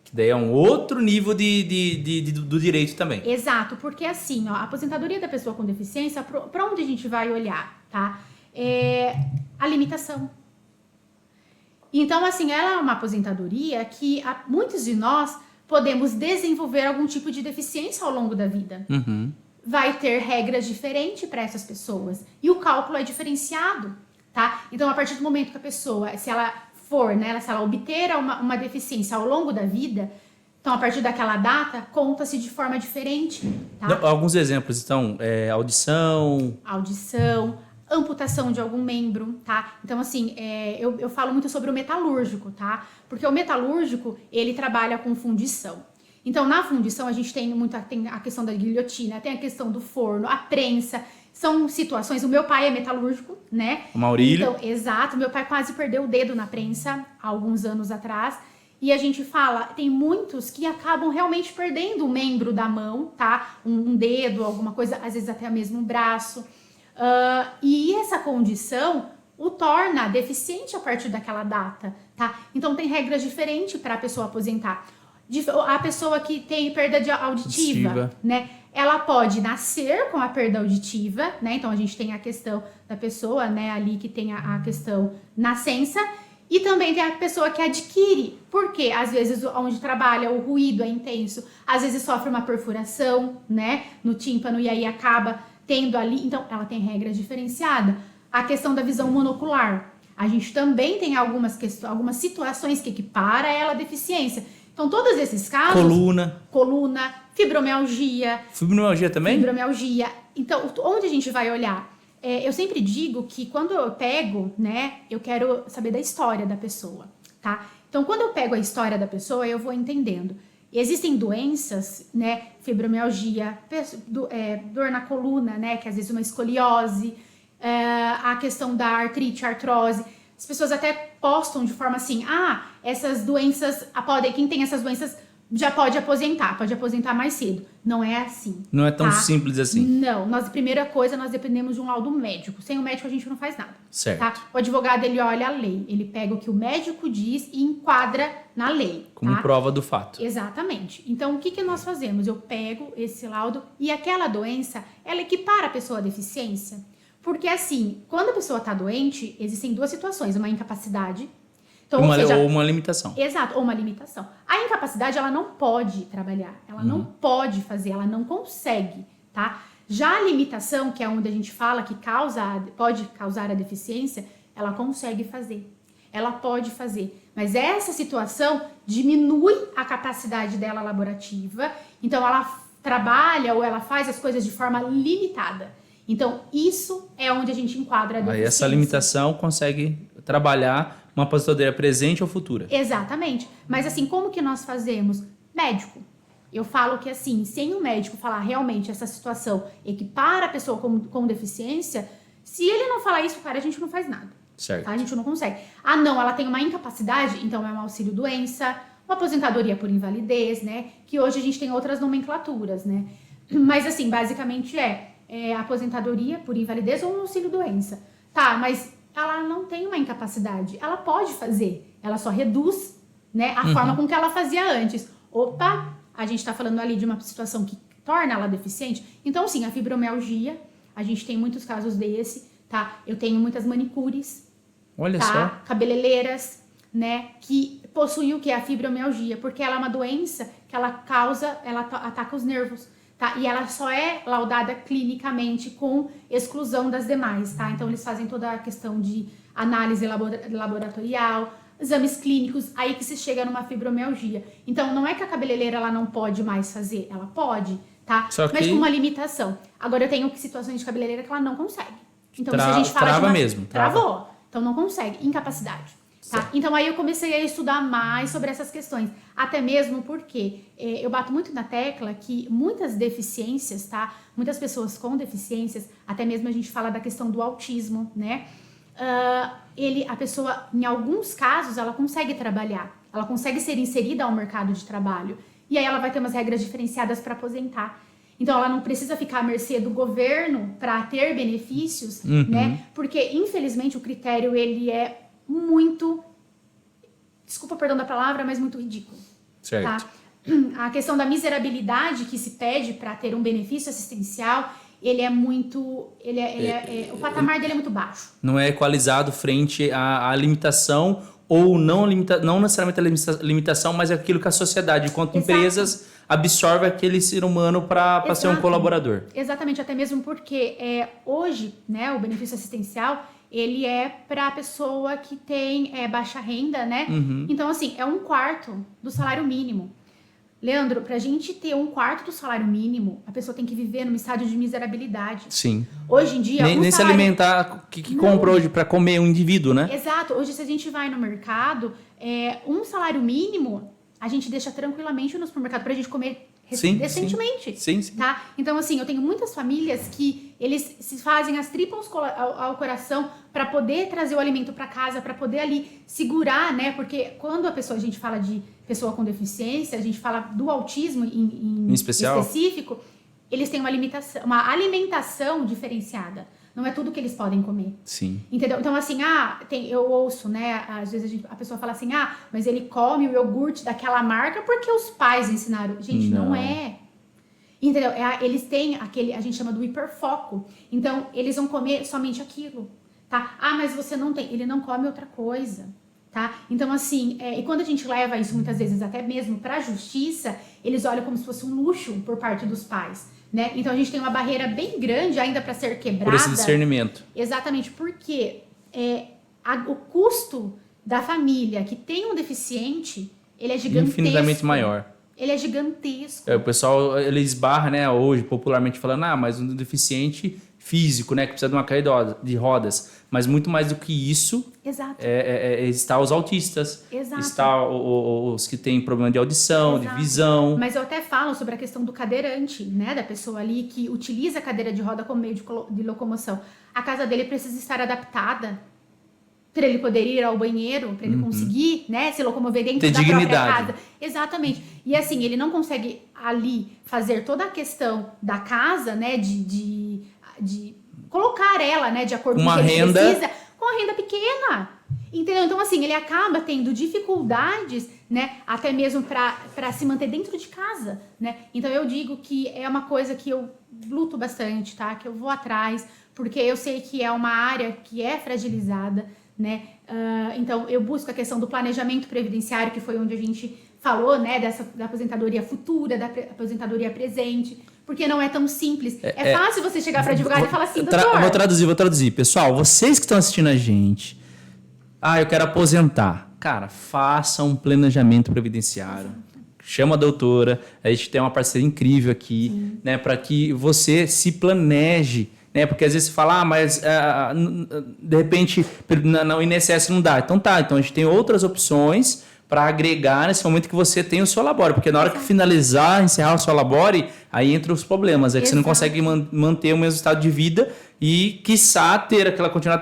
Que daí é um outro nível do direito também. Exato, porque assim, ó, a aposentadoria da pessoa com deficiência, para onde a gente vai olhar, tá? É a limitação. Então, assim, ela é uma aposentadoria que muitos de nós podemos desenvolver algum tipo de deficiência ao longo da vida. Vai ter regras diferentes para essas pessoas. E o cálculo é diferenciado, tá? Então, a partir do momento que a pessoa, se ela for, né, se ela obter uma deficiência ao longo da vida, então, a partir daquela data, conta-se de forma diferente, tá? Alguns exemplos, então, audição, amputação de algum membro, tá? Então, assim, eu falo muito sobre o metalúrgico, tá? Porque o metalúrgico, ele trabalha com fundição. Então, na fundição, a gente tem a questão da guilhotina, tem a questão do forno, a prensa. São situações... O meu pai é metalúrgico, né? O Maurílio. Então, exato. Meu pai quase perdeu o dedo na prensa há alguns anos atrás. E a gente fala, tem muitos que acabam realmente perdendo um membro da mão, tá? Um dedo, alguma coisa, às vezes até mesmo um braço. E essa condição o torna deficiente a partir daquela data, tá? Então tem regras diferentes para a pessoa aposentar. A pessoa que tem perda auditiva, né? Ela pode nascer com a perda auditiva, né? Então a gente tem a questão da pessoa, né? Ali que tem a questão nascença. E também tem a pessoa que adquire, porque às vezes onde trabalha o ruído é intenso, às vezes sofre uma perfuração, né? No tímpano e aí acaba tendo ali, então ela tem regras diferenciadas. A questão da visão monocular, a gente também tem algumas situações que equipara ela à deficiência. Então todos esses casos... Coluna, fibromialgia... Fibromialgia também? Fibromialgia. Então, onde a gente vai olhar? Eu sempre digo que quando eu pego, né, eu quero saber da história da pessoa, tá? Então, quando eu pego a história da pessoa, eu vou entendendo. Existem doenças, né, fibromialgia, dor na coluna, né, que às vezes uma escoliose, a questão da artrite, artrose, as pessoas até postam de forma assim, essas doenças, quem tem essas doenças já pode aposentar mais cedo. Não é assim. Não é tão simples assim. Não, primeira coisa, nós dependemos de um laudo médico. Sem o médico a gente não faz nada. Certo. Tá? O advogado, ele olha a lei, ele pega o que o médico diz e enquadra na lei. Como prova do fato. Exatamente. Então, o que nós fazemos? Eu pego esse laudo e aquela doença, ela equipara a pessoa à deficiência. Porque assim, quando a pessoa está doente, existem duas situações, uma incapacidade. Então, ou uma limitação. Exato, ou uma limitação. A incapacidade, ela não pode trabalhar, ela não pode fazer, ela não consegue, tá? Já a limitação, que é onde a gente fala que pode causar a deficiência, ela consegue fazer, ela pode fazer. Mas essa situação diminui a capacidade dela laborativa, então ela trabalha ou ela faz as coisas de forma limitada. Então, isso é onde a gente enquadra a deficiência. Aí essa limitação consegue trabalhar uma aposentadoria presente ou futura. Exatamente. Mas assim, como que nós fazemos? Médico. Eu falo que assim, sem o médico falar realmente essa situação equipara a pessoa com deficiência, se ele não falar isso, cara, a gente não faz nada. Certo. Tá? A gente não consegue. Não, ela tem uma incapacidade, então é um auxílio-doença, uma aposentadoria por invalidez, né? Que hoje a gente tem outras nomenclaturas, né? Mas assim, basicamente aposentadoria por invalidez ou um auxílio-doença. Tá, mas ela não tem uma incapacidade. Ela pode fazer. Ela só reduz, né, a forma com que ela fazia antes. Opa, a gente tá falando ali de uma situação que torna ela deficiente. Então, sim, a fibromialgia, a gente tem muitos casos desse, tá? Eu tenho muitas manicures, olha tá? só. Cabeleireiras, né, que possuem o que? A fibromialgia, porque ela é uma doença que ela ataca os nervos. Tá? E ela só é laudada clinicamente com exclusão das demais, tá? Então, eles fazem toda a questão de análise laboratorial, exames clínicos, aí que se chega numa fibromialgia. Então, não é que a cabeleireira ela não pode mais fazer, ela pode, tá? Mas com uma limitação. Agora, eu tenho situações de cabeleireira que ela não consegue. Então, se a gente fala trava mesmo. Travou. Então, não consegue. Incapacidade. Tá? Então, aí eu comecei a estudar mais sobre essas questões. Até mesmo porque eu bato muito na tecla que muitas deficiências, tá? Muitas pessoas com deficiências, até mesmo a gente fala da questão do autismo, né? A pessoa, em alguns casos, ela consegue trabalhar. Ela consegue ser inserida ao mercado de trabalho. E aí ela vai ter umas regras diferenciadas para aposentar. Então, ela não precisa ficar à mercê do governo para ter benefícios, né? Porque, infelizmente, o critério, ele é muito, desculpa o perdão da palavra, mas muito ridículo. Certo. Tá? A questão da miserabilidade que se pede para ter um benefício assistencial, ele é muito, o patamar dele é muito baixo. Não é equalizado frente à limitação ou não necessariamente a limitação, mas é aquilo que a sociedade, enquanto empresas, absorve aquele ser humano para ser um colaborador. Exatamente, até mesmo porque hoje, né, o benefício assistencial, ele é para a pessoa que tem baixa renda, né? Então, assim, é 1/4 do salário mínimo. Leandro, pra gente ter 1/4 do salário mínimo, a pessoa tem que viver num estado de miserabilidade. Sim. Hoje em dia... Nem se alimentar, que compra hoje para comer um indivíduo, né? Exato. Hoje, se a gente vai no mercado, um salário mínimo, a gente deixa tranquilamente no supermercado pra gente comer decentemente. Sim. Tá? Então, assim, eu tenho muitas famílias que eles se fazem as tripas ao coração para poder trazer o alimento para casa, para poder ali segurar, né? Porque quando a gente fala de pessoa com deficiência, a gente fala do autismo em específico, eles têm uma alimentação diferenciada. Não é tudo que eles podem comer. Sim. Entendeu? Então, assim, eu ouço, né? Às vezes a pessoa fala assim, mas ele come o iogurte daquela marca porque os pais ensinaram. Gente, não é. Entendeu? Eles têm a gente chama do hiperfoco. Então, eles vão comer somente aquilo, tá? Mas você não tem. Ele não come outra coisa, tá? Então, assim, e quando a gente leva isso muitas vezes até mesmo pra justiça, eles olham como se fosse um luxo por parte dos pais. Né? Então a gente tem uma barreira bem grande ainda para ser quebrada. Por esse discernimento. Exatamente, porque o custo da família que tem um deficiente, ele é gigantesco. Infinitamente maior. Ele é gigantesco. O pessoal, ele esbarra, né, hoje, popularmente falando, mas um deficiente físico, né, que precisa de uma cadeira de rodas. Mas muito mais do que isso, Exato. Está os autistas, Exato. Está os que têm problema de audição, Exato. de visão. Mas eu até falo sobre a questão do cadeirante, né, da pessoa ali que utiliza a cadeira de roda como meio de locomoção. A casa dele precisa estar adaptada para ele poder ir ao banheiro, para ele conseguir, né, se locomover dentro da própria casa. Exatamente. E assim, ele não consegue ali fazer toda a questão da casa, né, de colocar ela, né, de acordo com o que ele precisa, com a renda pequena. Entendeu? Então, assim, ele acaba tendo dificuldades, né, até mesmo para se manter dentro de casa, né? Então, eu digo que é uma coisa que eu luto bastante, tá? Que eu vou atrás, porque eu sei que é uma área que é fragilizada, né? Então, eu busco a questão do planejamento previdenciário, que foi onde a gente falou, né, da aposentadoria futura, da aposentadoria presente, porque não é tão simples. É fácil você chegar para advogado e falar assim, doutor... Vou traduzir. Pessoal, vocês que estão assistindo a gente, eu quero aposentar. Cara, faça um planejamento previdenciário. Chama a doutora, a gente tem uma parceria incrível aqui, né, para que você se planeje, né, porque às vezes você fala, mas de repente no INSS não dá. Então a gente tem outras opções para agregar nesse momento que você tem o seu labore, porque na hora que encerrar o seu labore, aí entram os problemas, que você não consegue manter o mesmo estado de vida e, quiçá, continuar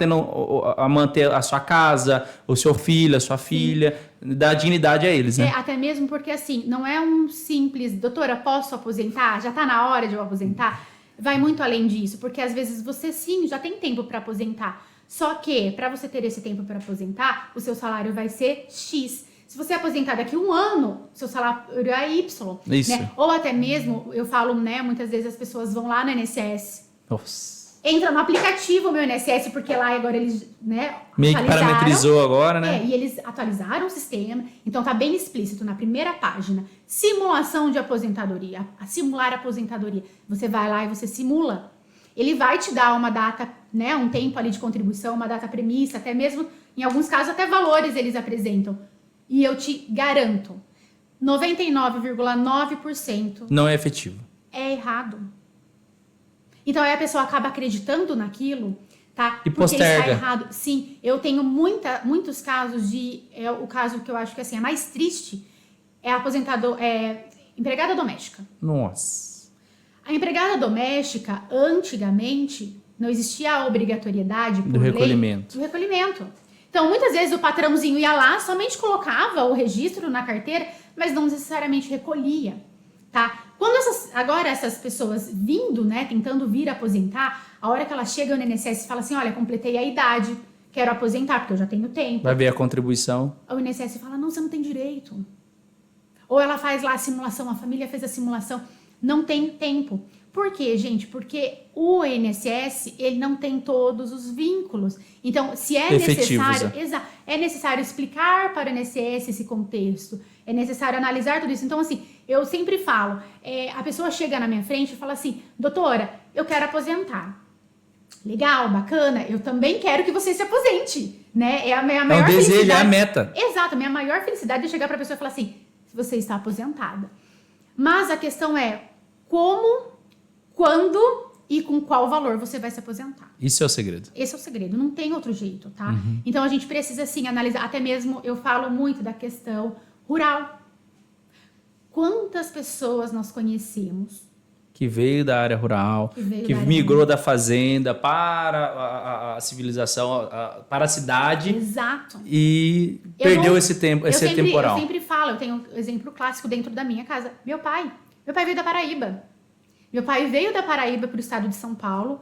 a manter a sua casa, o seu filho, a sua filha, dar dignidade a eles, né? Até mesmo porque, assim, não é um simples, doutora, posso aposentar? Já está na hora de eu aposentar? Vai muito além disso, porque às vezes você, sim, já tem tempo para aposentar, só que, para você ter esse tempo para aposentar, o seu salário vai ser X. Se você aposentar daqui a um ano, seu salário é Y. Isso. Né? Ou até mesmo, eu falo, né? Muitas vezes as pessoas vão lá no INSS. Nossa. Entra no aplicativo meu INSS, porque lá agora eles, né? Meio que parametrizou agora, né? E eles atualizaram o sistema. Então tá bem explícito na primeira página. Simulação de aposentadoria. Simular aposentadoria. Você vai lá e você simula. Ele vai te dar uma data, né? Um tempo ali de contribuição, uma data premissa, até mesmo, em alguns casos, até valores eles apresentam. E eu te garanto, 99,9% não é efetivo. É errado. Então aí a pessoa acaba acreditando naquilo, tá? E posterga. Está errado. Sim, eu tenho muitos casos o caso que eu acho que assim, é mais triste é empregada doméstica. Nossa. A empregada doméstica, antigamente, não existia a obrigatoriedade por lei do recolhimento. Então, muitas vezes o patrãozinho ia lá, somente colocava o registro na carteira, mas não necessariamente recolhia, tá? Quando essas pessoas vindo, né, tentando vir aposentar, a hora que ela chega no INSS e fala assim, olha, completei a idade, quero aposentar, porque eu já tenho tempo. Vai ver a contribuição. O INSS fala, não, você não tem direito. Ou ela faz lá a simulação, a família fez a simulação, não tem tempo. Por quê, gente? Porque o INSS, ele não tem todos os vínculos. Então, se é necessário, é necessário explicar para o INSS esse contexto, é necessário analisar tudo isso. Então, assim, eu sempre falo, a pessoa chega na minha frente e fala assim, doutora, eu quero aposentar. Legal, bacana, eu também quero que você se aposente, né? É a minha maior felicidade. É o desejo, é a meta. Exato, a minha maior felicidade é chegar para a pessoa e falar assim, você está aposentada. Mas a questão é, como, quando e com qual valor você vai se aposentar. Isso é o segredo. Esse é o segredo, não tem outro jeito, tá? Então a gente precisa, sim, analisar, até mesmo eu falo muito da questão rural. Quantas pessoas nós conhecemos que veio da área rural, que migrou da fazenda para a civilização, para a cidade. Exato. E perdeu esse tempo, temporal. Eu sempre falo, eu tenho um exemplo clássico dentro da minha casa. Meu pai veio da Paraíba. Meu pai veio da Paraíba para o estado de São Paulo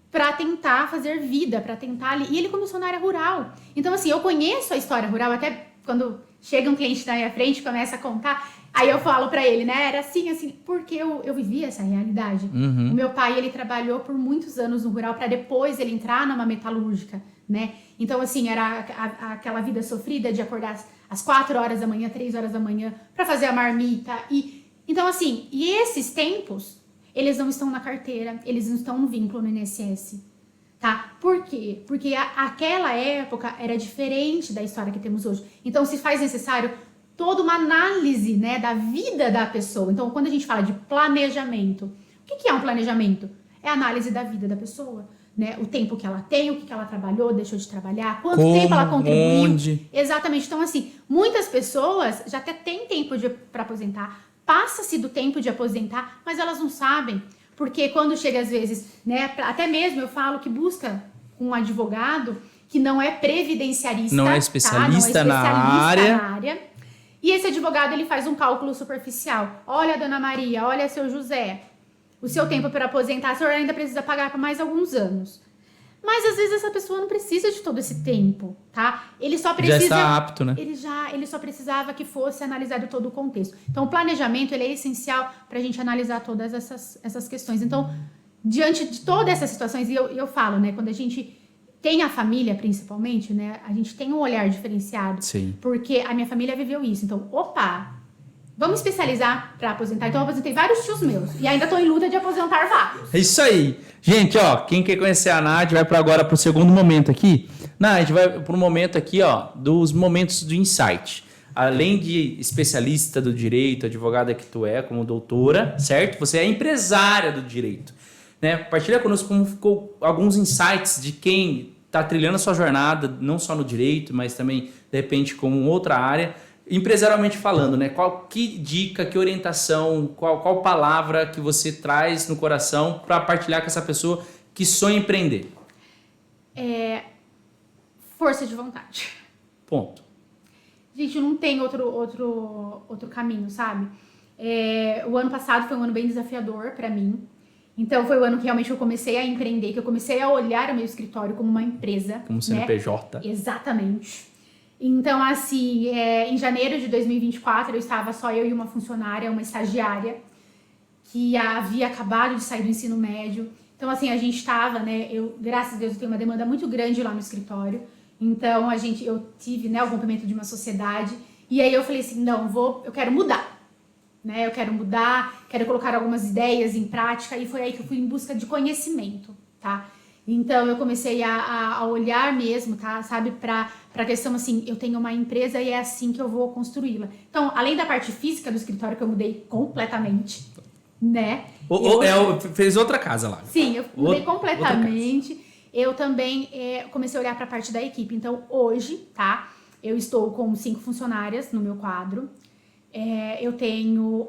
para tentar fazer vida, para tentar ali. E ele começou na área rural. Então, assim, eu conheço a história rural, até quando chega um cliente na minha frente e começa a contar, aí eu falo para ele, né? Era assim, porque eu vivia essa realidade. O meu pai, ele trabalhou por muitos anos no rural para depois ele entrar numa metalúrgica, né? Então, assim, era aquela vida sofrida de acordar às 4 horas da manhã, 3 horas da manhã, para fazer a marmita. Então, assim, e esses tempos, eles não estão na carteira, eles não estão no vínculo no INSS, tá? Por quê? Porque aquela época era diferente da história que temos hoje. Então, se faz necessário toda uma análise, né, da vida da pessoa. Então, quando a gente fala de planejamento, o que é um planejamento? É a análise da vida da pessoa, né? O tempo que ela tem, o que ela trabalhou, deixou de trabalhar, quanto tempo ela contribuiu. Onde? Exatamente. Então, assim, muitas pessoas já até têm tempo para aposentar, passa-se do tempo de aposentar, mas elas não sabem. Porque quando chega às vezes, né, até mesmo eu falo que busca um advogado que não é previdenciarista. Não é especialista, na área. E esse advogado, ele faz um cálculo superficial. Olha, dona Maria, olha, seu José, o seu tempo para aposentar, o senhor ainda precisa pagar por mais alguns anos. Mas às vezes essa pessoa não precisa de todo esse tempo, tá? Ele só precisa... Já está apto, né? Ele só precisava que fosse analisado todo o contexto. Então, o planejamento, ele é essencial para a gente analisar todas essas questões. Então, diante de todas essas situações, e eu falo, né? Quando a gente tem a família, principalmente, né? A gente tem um olhar diferenciado. Sim. Porque a minha família viveu isso. Então, vamos especializar para aposentar. Então, eu aposentei vários tios meus. E ainda estou em luta de aposentar vários. É isso aí. Gente, ó, quem quer conhecer a Nath vai agora para o segundo momento aqui. Nath, a gente vai para o momento aqui, ó, dos momentos do insight. Além de especialista do direito, advogada que tu é, como doutora, certo? Você é empresária do direito, né? Partilha conosco como ficou alguns insights de quem está trilhando a sua jornada, não só no direito, mas também, de repente, como outra área. Empresarialmente falando, né? Que dica, que orientação, qual palavra que você traz no coração para partilhar com essa pessoa que sonha empreender? Força de vontade. Ponto. Gente, não tem outro caminho, sabe? O ano passado foi um ano bem desafiador para mim. Então, foi o ano que realmente eu comecei a empreender, que eu comecei a olhar o meu escritório como uma empresa. Como CNPJ. Né? Exatamente. Então, assim, em janeiro de 2024, eu estava só eu e uma funcionária, uma estagiária, que havia acabado de sair do ensino médio. Então, assim, a gente estava, né? Graças a Deus, eu tenho uma demanda muito grande lá no escritório. Então, eu tive, né, o rompimento de uma sociedade. E aí eu falei assim, não, eu quero mudar. Né? Eu quero mudar, quero colocar algumas ideias em prática. E foi aí que eu fui em busca de conhecimento, tá? Então, eu comecei a olhar mesmo, tá? Sabe, pra questão assim, eu tenho uma empresa e é assim que eu vou construí-la. Então, além da parte física do escritório, que eu mudei completamente, né? Fez outra casa lá. Sim, eu mudei completamente. Eu também comecei a olhar pra parte da equipe. Então, hoje, tá? Eu estou com 5 funcionárias no meu quadro. Eu tenho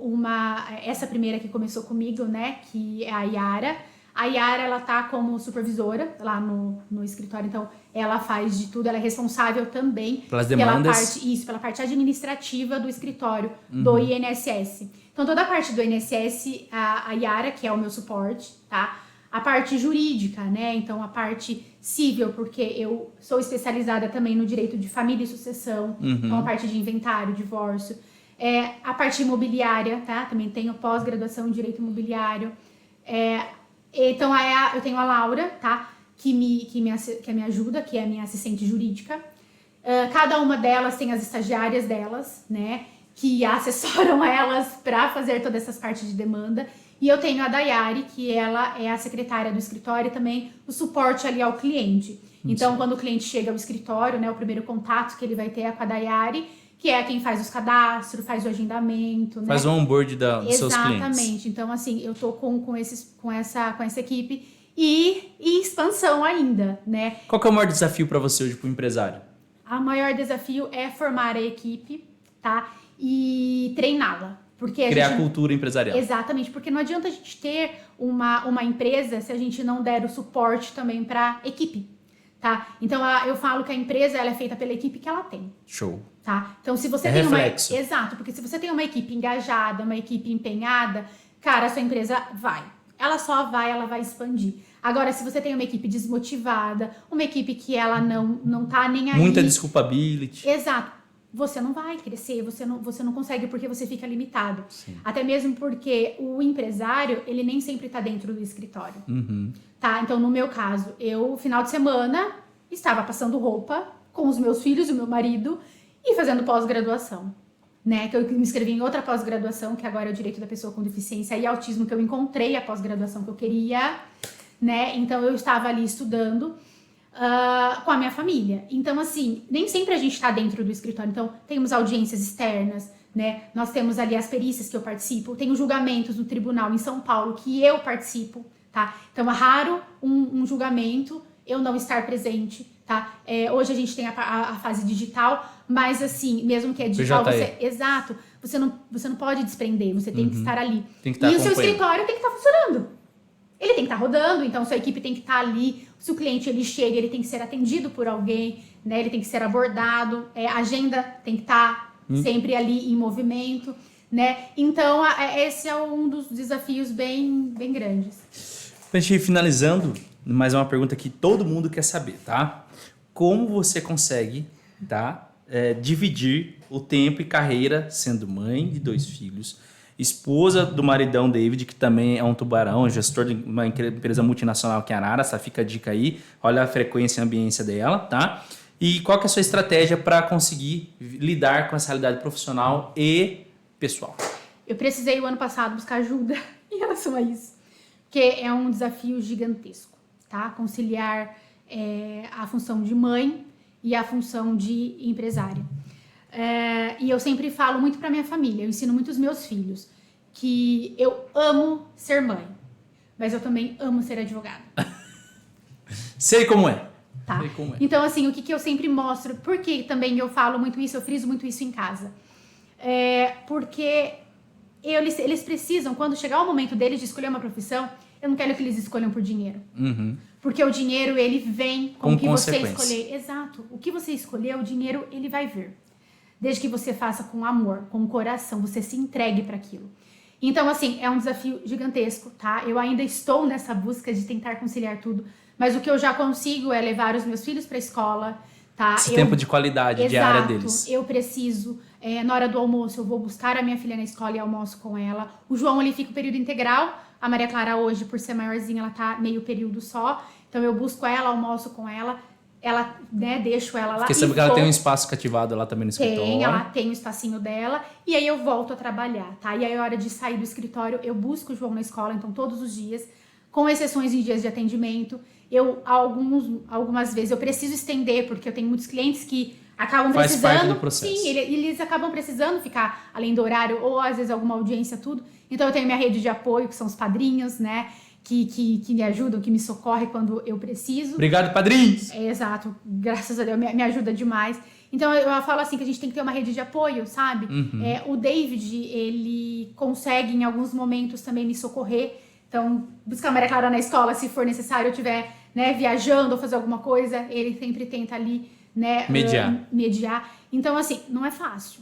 essa primeira que começou comigo, né? Que é a Yara. A Yara, ela tá como supervisora lá no escritório, então ela faz de tudo, ela é responsável também pelas demandas. pela parte administrativa do escritório do INSS. Então, toda a parte do INSS, a Yara, que é o meu suporte, tá? A parte jurídica, né? Então, a parte civil, porque eu sou especializada também no direito de família e sucessão, então a parte de inventário, divórcio. A parte imobiliária, tá? Também tenho pós-graduação em direito imobiliário. Então, eu tenho a Laura, tá? Que me ajuda, que é a minha assistente jurídica. Cada uma delas tem as estagiárias delas, né? Que assessoram elas para fazer todas essas partes de demanda. E eu tenho a Daiane, que ela é a secretária do escritório e também o suporte ali ao cliente. Então, quando o cliente chega ao escritório, né? O primeiro contato que ele vai ter é com a Daiane, que é quem faz os cadastros, faz o agendamento, né? Faz o onboard dos seus clientes. Exatamente. Então, assim, eu tô com essa equipe e expansão ainda, né? Qual que é o maior desafio para você hoje, para o empresário? O maior desafio é formar a equipe, tá? E treiná-la. Criar cultura empresarial. Exatamente, porque não adianta a gente ter uma empresa se a gente não der o suporte também para a equipe, tá? Então, eu falo que a empresa ela é feita pela equipe que ela tem. Show. Tá? Então, se você tem reflexo. Exato, porque se você tem uma equipe engajada, uma equipe empenhada, cara, a sua empresa vai. Ela vai expandir. Agora, se você tem uma equipe desmotivada, uma equipe que ela não tá nem aí... Muita desculpability. Exato. Você não vai crescer, você não consegue porque você fica limitado. Sim. Até mesmo porque o empresário, ele nem sempre tá dentro do escritório. Tá? Então, no meu caso, final de semana, estava passando roupa com os meus filhos e o meu marido e fazendo pós-graduação. Né? Que eu me inscrevi em outra pós-graduação, que agora é o Direito da Pessoa com Deficiência e Autismo, que eu encontrei a pós-graduação que eu queria. Né? Então, eu estava ali estudando com a minha família. Então, assim, nem sempre a gente tá dentro do escritório. Então, temos audiências externas, né? Nós temos ali as perícias que eu participo. Tenho julgamentos no tribunal em São Paulo que eu participo, tá? Então, é raro um julgamento eu não estar presente, tá? Hoje a gente tem a fase digital, mas assim, mesmo que é digital, exato, você não pode desprender, você tem que estar ali. Tem que estar e o seu escritório tem que estar funcionando. Ele tem que estar rodando, então sua equipe tem que estar ali, Se o cliente ele chega, ele tem que ser atendido por alguém, né? Ele tem que ser abordado, a agenda tem que estar sempre ali em movimento, né? Então, esse é um dos desafios bem grandes. Pra gente ir finalizando, mais uma pergunta que todo mundo quer saber, tá? Como você consegue, tá, dividir o tempo e carreira sendo mãe de 2 filhos, esposa do maridão David, que também é um tubarão, gestor de uma empresa multinacional que é a Araras, tá? Fica a dica aí, olha a frequência e a ambiência dela, tá? E qual que é a sua estratégia para conseguir lidar com essa realidade profissional e pessoal? Eu precisei o ano passado buscar ajuda em relação a isso, porque é um desafio gigantesco, tá? Conciliar a função de mãe e a função de empresária. E eu sempre falo muito para minha família, eu ensino muito os meus filhos que eu amo ser mãe, mas eu também amo ser advogada. Sei como é. Tá? Sei como é. Então, assim, o que eu sempre mostro, porque também eu falo muito isso, eu friso muito isso em casa, porque eles precisam, quando chegar o momento deles de escolher uma profissão, eu não quero que eles escolham por dinheiro. Porque o dinheiro, ele vem com o que você escolher. Exato. O que você escolher, o dinheiro, ele vai vir. Desde que você faça com amor, com o coração, você se entregue para aquilo. Então, assim, é um desafio gigantesco, tá? Eu ainda estou nessa busca de tentar conciliar tudo, mas o que eu já consigo é levar os meus filhos para a escola, tá? Esse tempo de qualidade diária deles. Eu preciso, na hora do almoço, eu vou buscar a minha filha na escola e almoço com ela. O João, ele fica o período integral. A Maria Clara hoje, por ser maiorzinha, ela tá meio período só. Então, eu busco ela, almoço com ela. Ela, né, deixo ela lá. Porque sabe que ela tem um espaço cativado lá também no escritório. Ela tem o espacinho dela. E aí eu volto a trabalhar, tá? E aí a hora de sair do escritório, eu busco o João na escola, então todos os dias, com exceções em dias de atendimento. Algumas vezes eu preciso estender, porque eu tenho muitos clientes que acabam precisando. Faz parte do processo. Sim, eles acabam precisando ficar além do horário, ou às vezes alguma audiência, tudo. Então eu tenho minha rede de apoio, que são os padrinhos, né? Que me ajudam, que me socorrem quando eu preciso. Obrigado, padrinhos! Exato, graças a Deus, me ajuda demais. Então eu falo assim que a gente tem que ter uma rede de apoio, sabe? O David, ele consegue em alguns momentos também me socorrer. Então, buscar a Maria Clara na escola, se for necessário, eu estiver, né, viajando ou fazer alguma coisa, ele sempre tenta ali, né, mediar. Então, assim, não é fácil.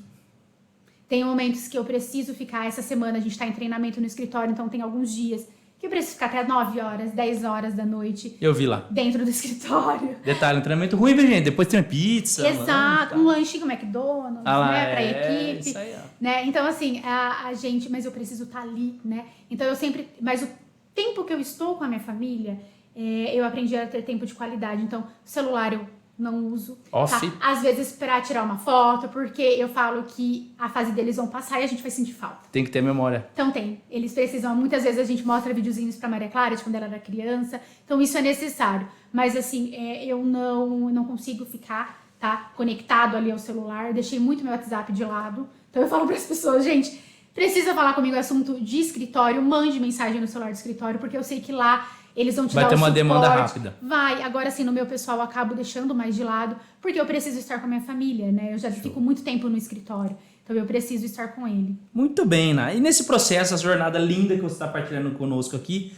Tem momentos que eu preciso ficar, essa semana a gente tá em treinamento no escritório, então tem alguns dias que eu preciso ficar até 9 horas, 10 horas da noite. Eu vi lá. Dentro do escritório. Detalhe, um treinamento ruim, viu, gente? Depois tem uma pizza. Exato, um lanchinho McDonald's, né, pra equipe. Isso aí, ó. Né? Então, assim, a gente, mas eu preciso estar ali, né? Então eu sempre, mas o tempo que eu estou com a minha família, eu aprendi a ter tempo de qualidade. Então, celular eu não uso. Off. Tá? Às vezes pra tirar uma foto, porque eu falo que a fase deles vão passar e a gente vai sentir falta. Tem que ter memória. Então tem. Eles precisam, muitas vezes a gente mostra videozinhos pra Maria Clara de quando ela era criança. Então isso é necessário. Mas assim, eu não consigo ficar, tá, conectado ali ao celular. Eu deixei muito meu WhatsApp de lado. Então eu falo pras pessoas, gente, precisa falar comigo assunto de escritório, mande mensagem no celular do escritório, porque eu sei que lá eles vão te dar o suporte. Vai ter uma demanda rápida. Vai. Agora, assim, no meu pessoal, eu acabo deixando mais de lado, porque eu preciso estar com a minha família, né? Eu já fico muito tempo no escritório, então eu preciso estar com ele. Muito bem, Ná. E nesse processo, essa jornada linda que você está partilhando conosco aqui,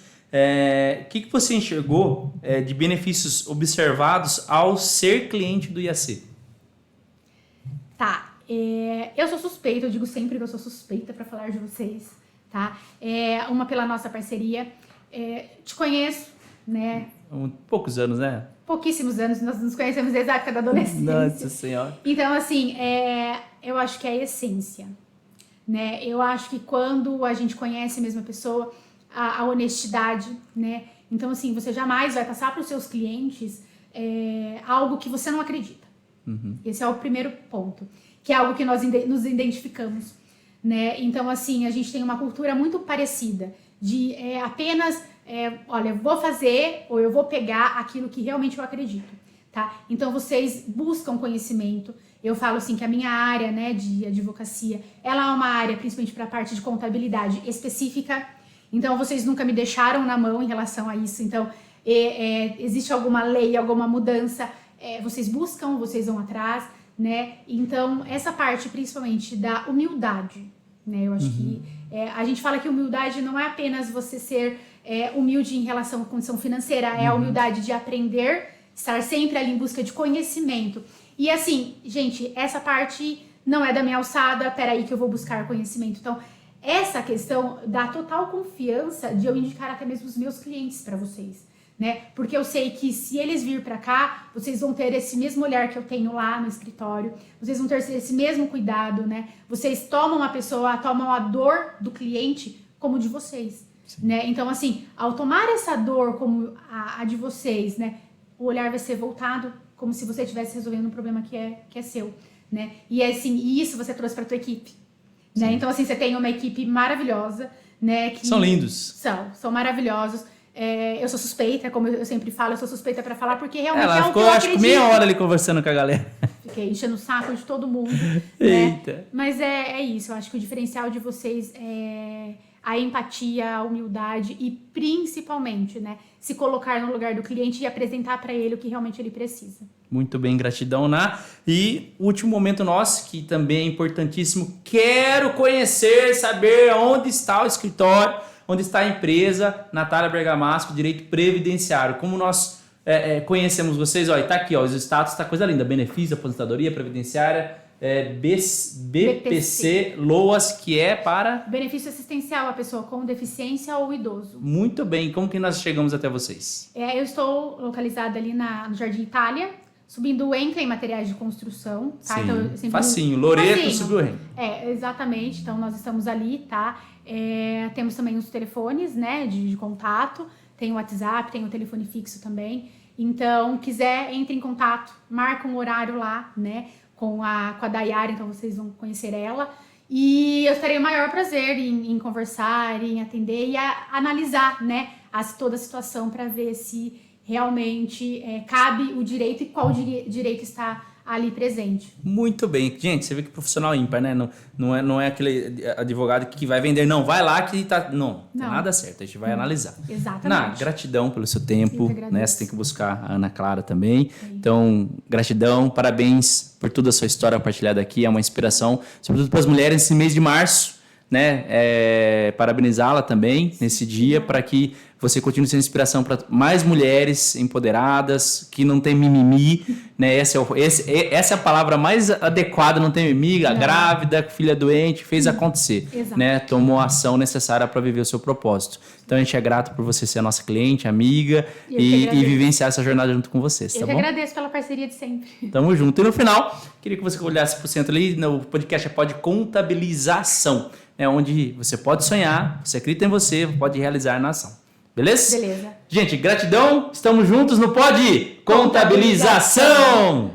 o que você enxergou de benefícios observados ao ser cliente do IAC? Tá. Eu sou suspeita, eu digo sempre que eu sou suspeita para falar de vocês, tá? Uma pela nossa parceria. Te conheço, né? Poucos anos, né? Pouquíssimos anos, nós nos conhecemos desde a época da adolescência. Nossa Senhora. Então, assim, eu acho que é a essência, né? Eu acho que quando a gente conhece a mesma pessoa, a honestidade, né? Então, assim, você jamais vai passar para os seus clientes algo que você não acredita. Esse é o primeiro ponto, que é algo que nós nos identificamos, né? Então, assim, a gente tem uma cultura muito parecida, de apenas, olha, eu vou fazer ou eu vou pegar aquilo que realmente eu acredito, tá? Então, vocês buscam conhecimento. Eu falo assim que a minha área, né, de advocacia, ela é uma área, principalmente para a parte de contabilidade específica. Então, vocês nunca me deixaram na mão em relação a isso. Então, existe alguma lei, alguma mudança, vocês buscam, vocês vão atrás, né? Então, essa parte, principalmente da humildade, né? Eu acho que A gente fala que humildade não é apenas você ser humilde em relação à condição financeira, é a humildade de aprender, estar sempre ali em busca de conhecimento. E assim, gente, essa parte não é da minha alçada, peraí que eu vou buscar conhecimento. Então, essa questão dá total confiança de eu indicar até mesmo os meus clientes para vocês, né? Porque eu sei que se eles vir para cá, vocês vão ter esse mesmo olhar que eu tenho lá no escritório, vocês vão ter esse mesmo cuidado, né? Vocês tomam a dor do cliente como de vocês, né? Então, assim, ao tomar essa dor como a de vocês, né? O olhar vai ser voltado como se você estivesse resolvendo um problema que é seu, né? E assim, isso você trouxe para tua equipe, né? Então, assim, você tem uma equipe maravilhosa, né? Que são lindos. São maravilhosos. Eu sou suspeita, como eu sempre falo, eu sou suspeita para falar, porque realmente ela é o ficou, que eu acho que meia hora ali conversando com a galera. Fiquei enchendo o saco de todo mundo. Eita. Né? Mas é isso, eu acho que o diferencial de vocês é a empatia, a humildade e principalmente, né, se colocar no lugar do cliente e apresentar para ele o que realmente ele precisa. Muito bem, gratidão, Ná. E o último momento nosso, que também é importantíssimo, quero conhecer, saber onde está o escritório, onde está a empresa Natália Bergamasco, Direito Previdenciário. Como nós conhecemos vocês, ó, está aqui, ó, os status, tá coisa linda, benefício, aposentadoria previdenciária, BPC Loas, que é para... benefício assistencial à pessoa com deficiência ou idoso. Muito bem, como que nós chegamos até vocês? Eu estou localizada ali no Jardim Itália, subindo o Enca em materiais de construção, tá? Sim, Então, eu sempre facinho, Loreto subiu o Enca. Exatamente, então nós estamos ali, tá? Temos também os telefones, né, de contato, tem o WhatsApp, tem o telefone fixo também. Então, quiser, entre em contato, marca um horário lá, né, com a Dayara, então vocês vão conhecer ela. E eu terei o maior prazer em conversar, em atender e analisar, né, toda a situação para ver se realmente cabe o direito e qual direito está ali presente. Muito bem. Gente, você vê que profissional ímpar, né? Não é aquele advogado que vai vender, não, vai lá que tá... Não, tá nada certo, a gente vai analisar. Exatamente. Ná, gratidão pelo seu tempo, né? Você tem que buscar a Ana Clara também. Então, gratidão, parabéns por toda a sua história compartilhada aqui, é uma inspiração, sobretudo para as mulheres nesse mês de março, né? Parabenizá-la também nesse dia, para que você continue sendo inspiração para mais mulheres empoderadas, que não tem mimimi, né? Essa é a palavra mais adequada, não tem mimimi, grávida, filha doente, fez acontecer, né? Tomou a ação necessária para viver o seu propósito. Então a gente é grato por você ser a nossa cliente, amiga e vivenciar essa jornada junto com vocês, tá bom? Eu que agradeço pela parceria de sempre. Tamo junto. E no final, queria que você olhasse pro centro ali, no podcast Pode Contabilização, né? Onde você pode sonhar, você acredita em você, pode realizar na ação. Beleza? Beleza. Gente, gratidão. Estamos juntos no Pode Contabilização.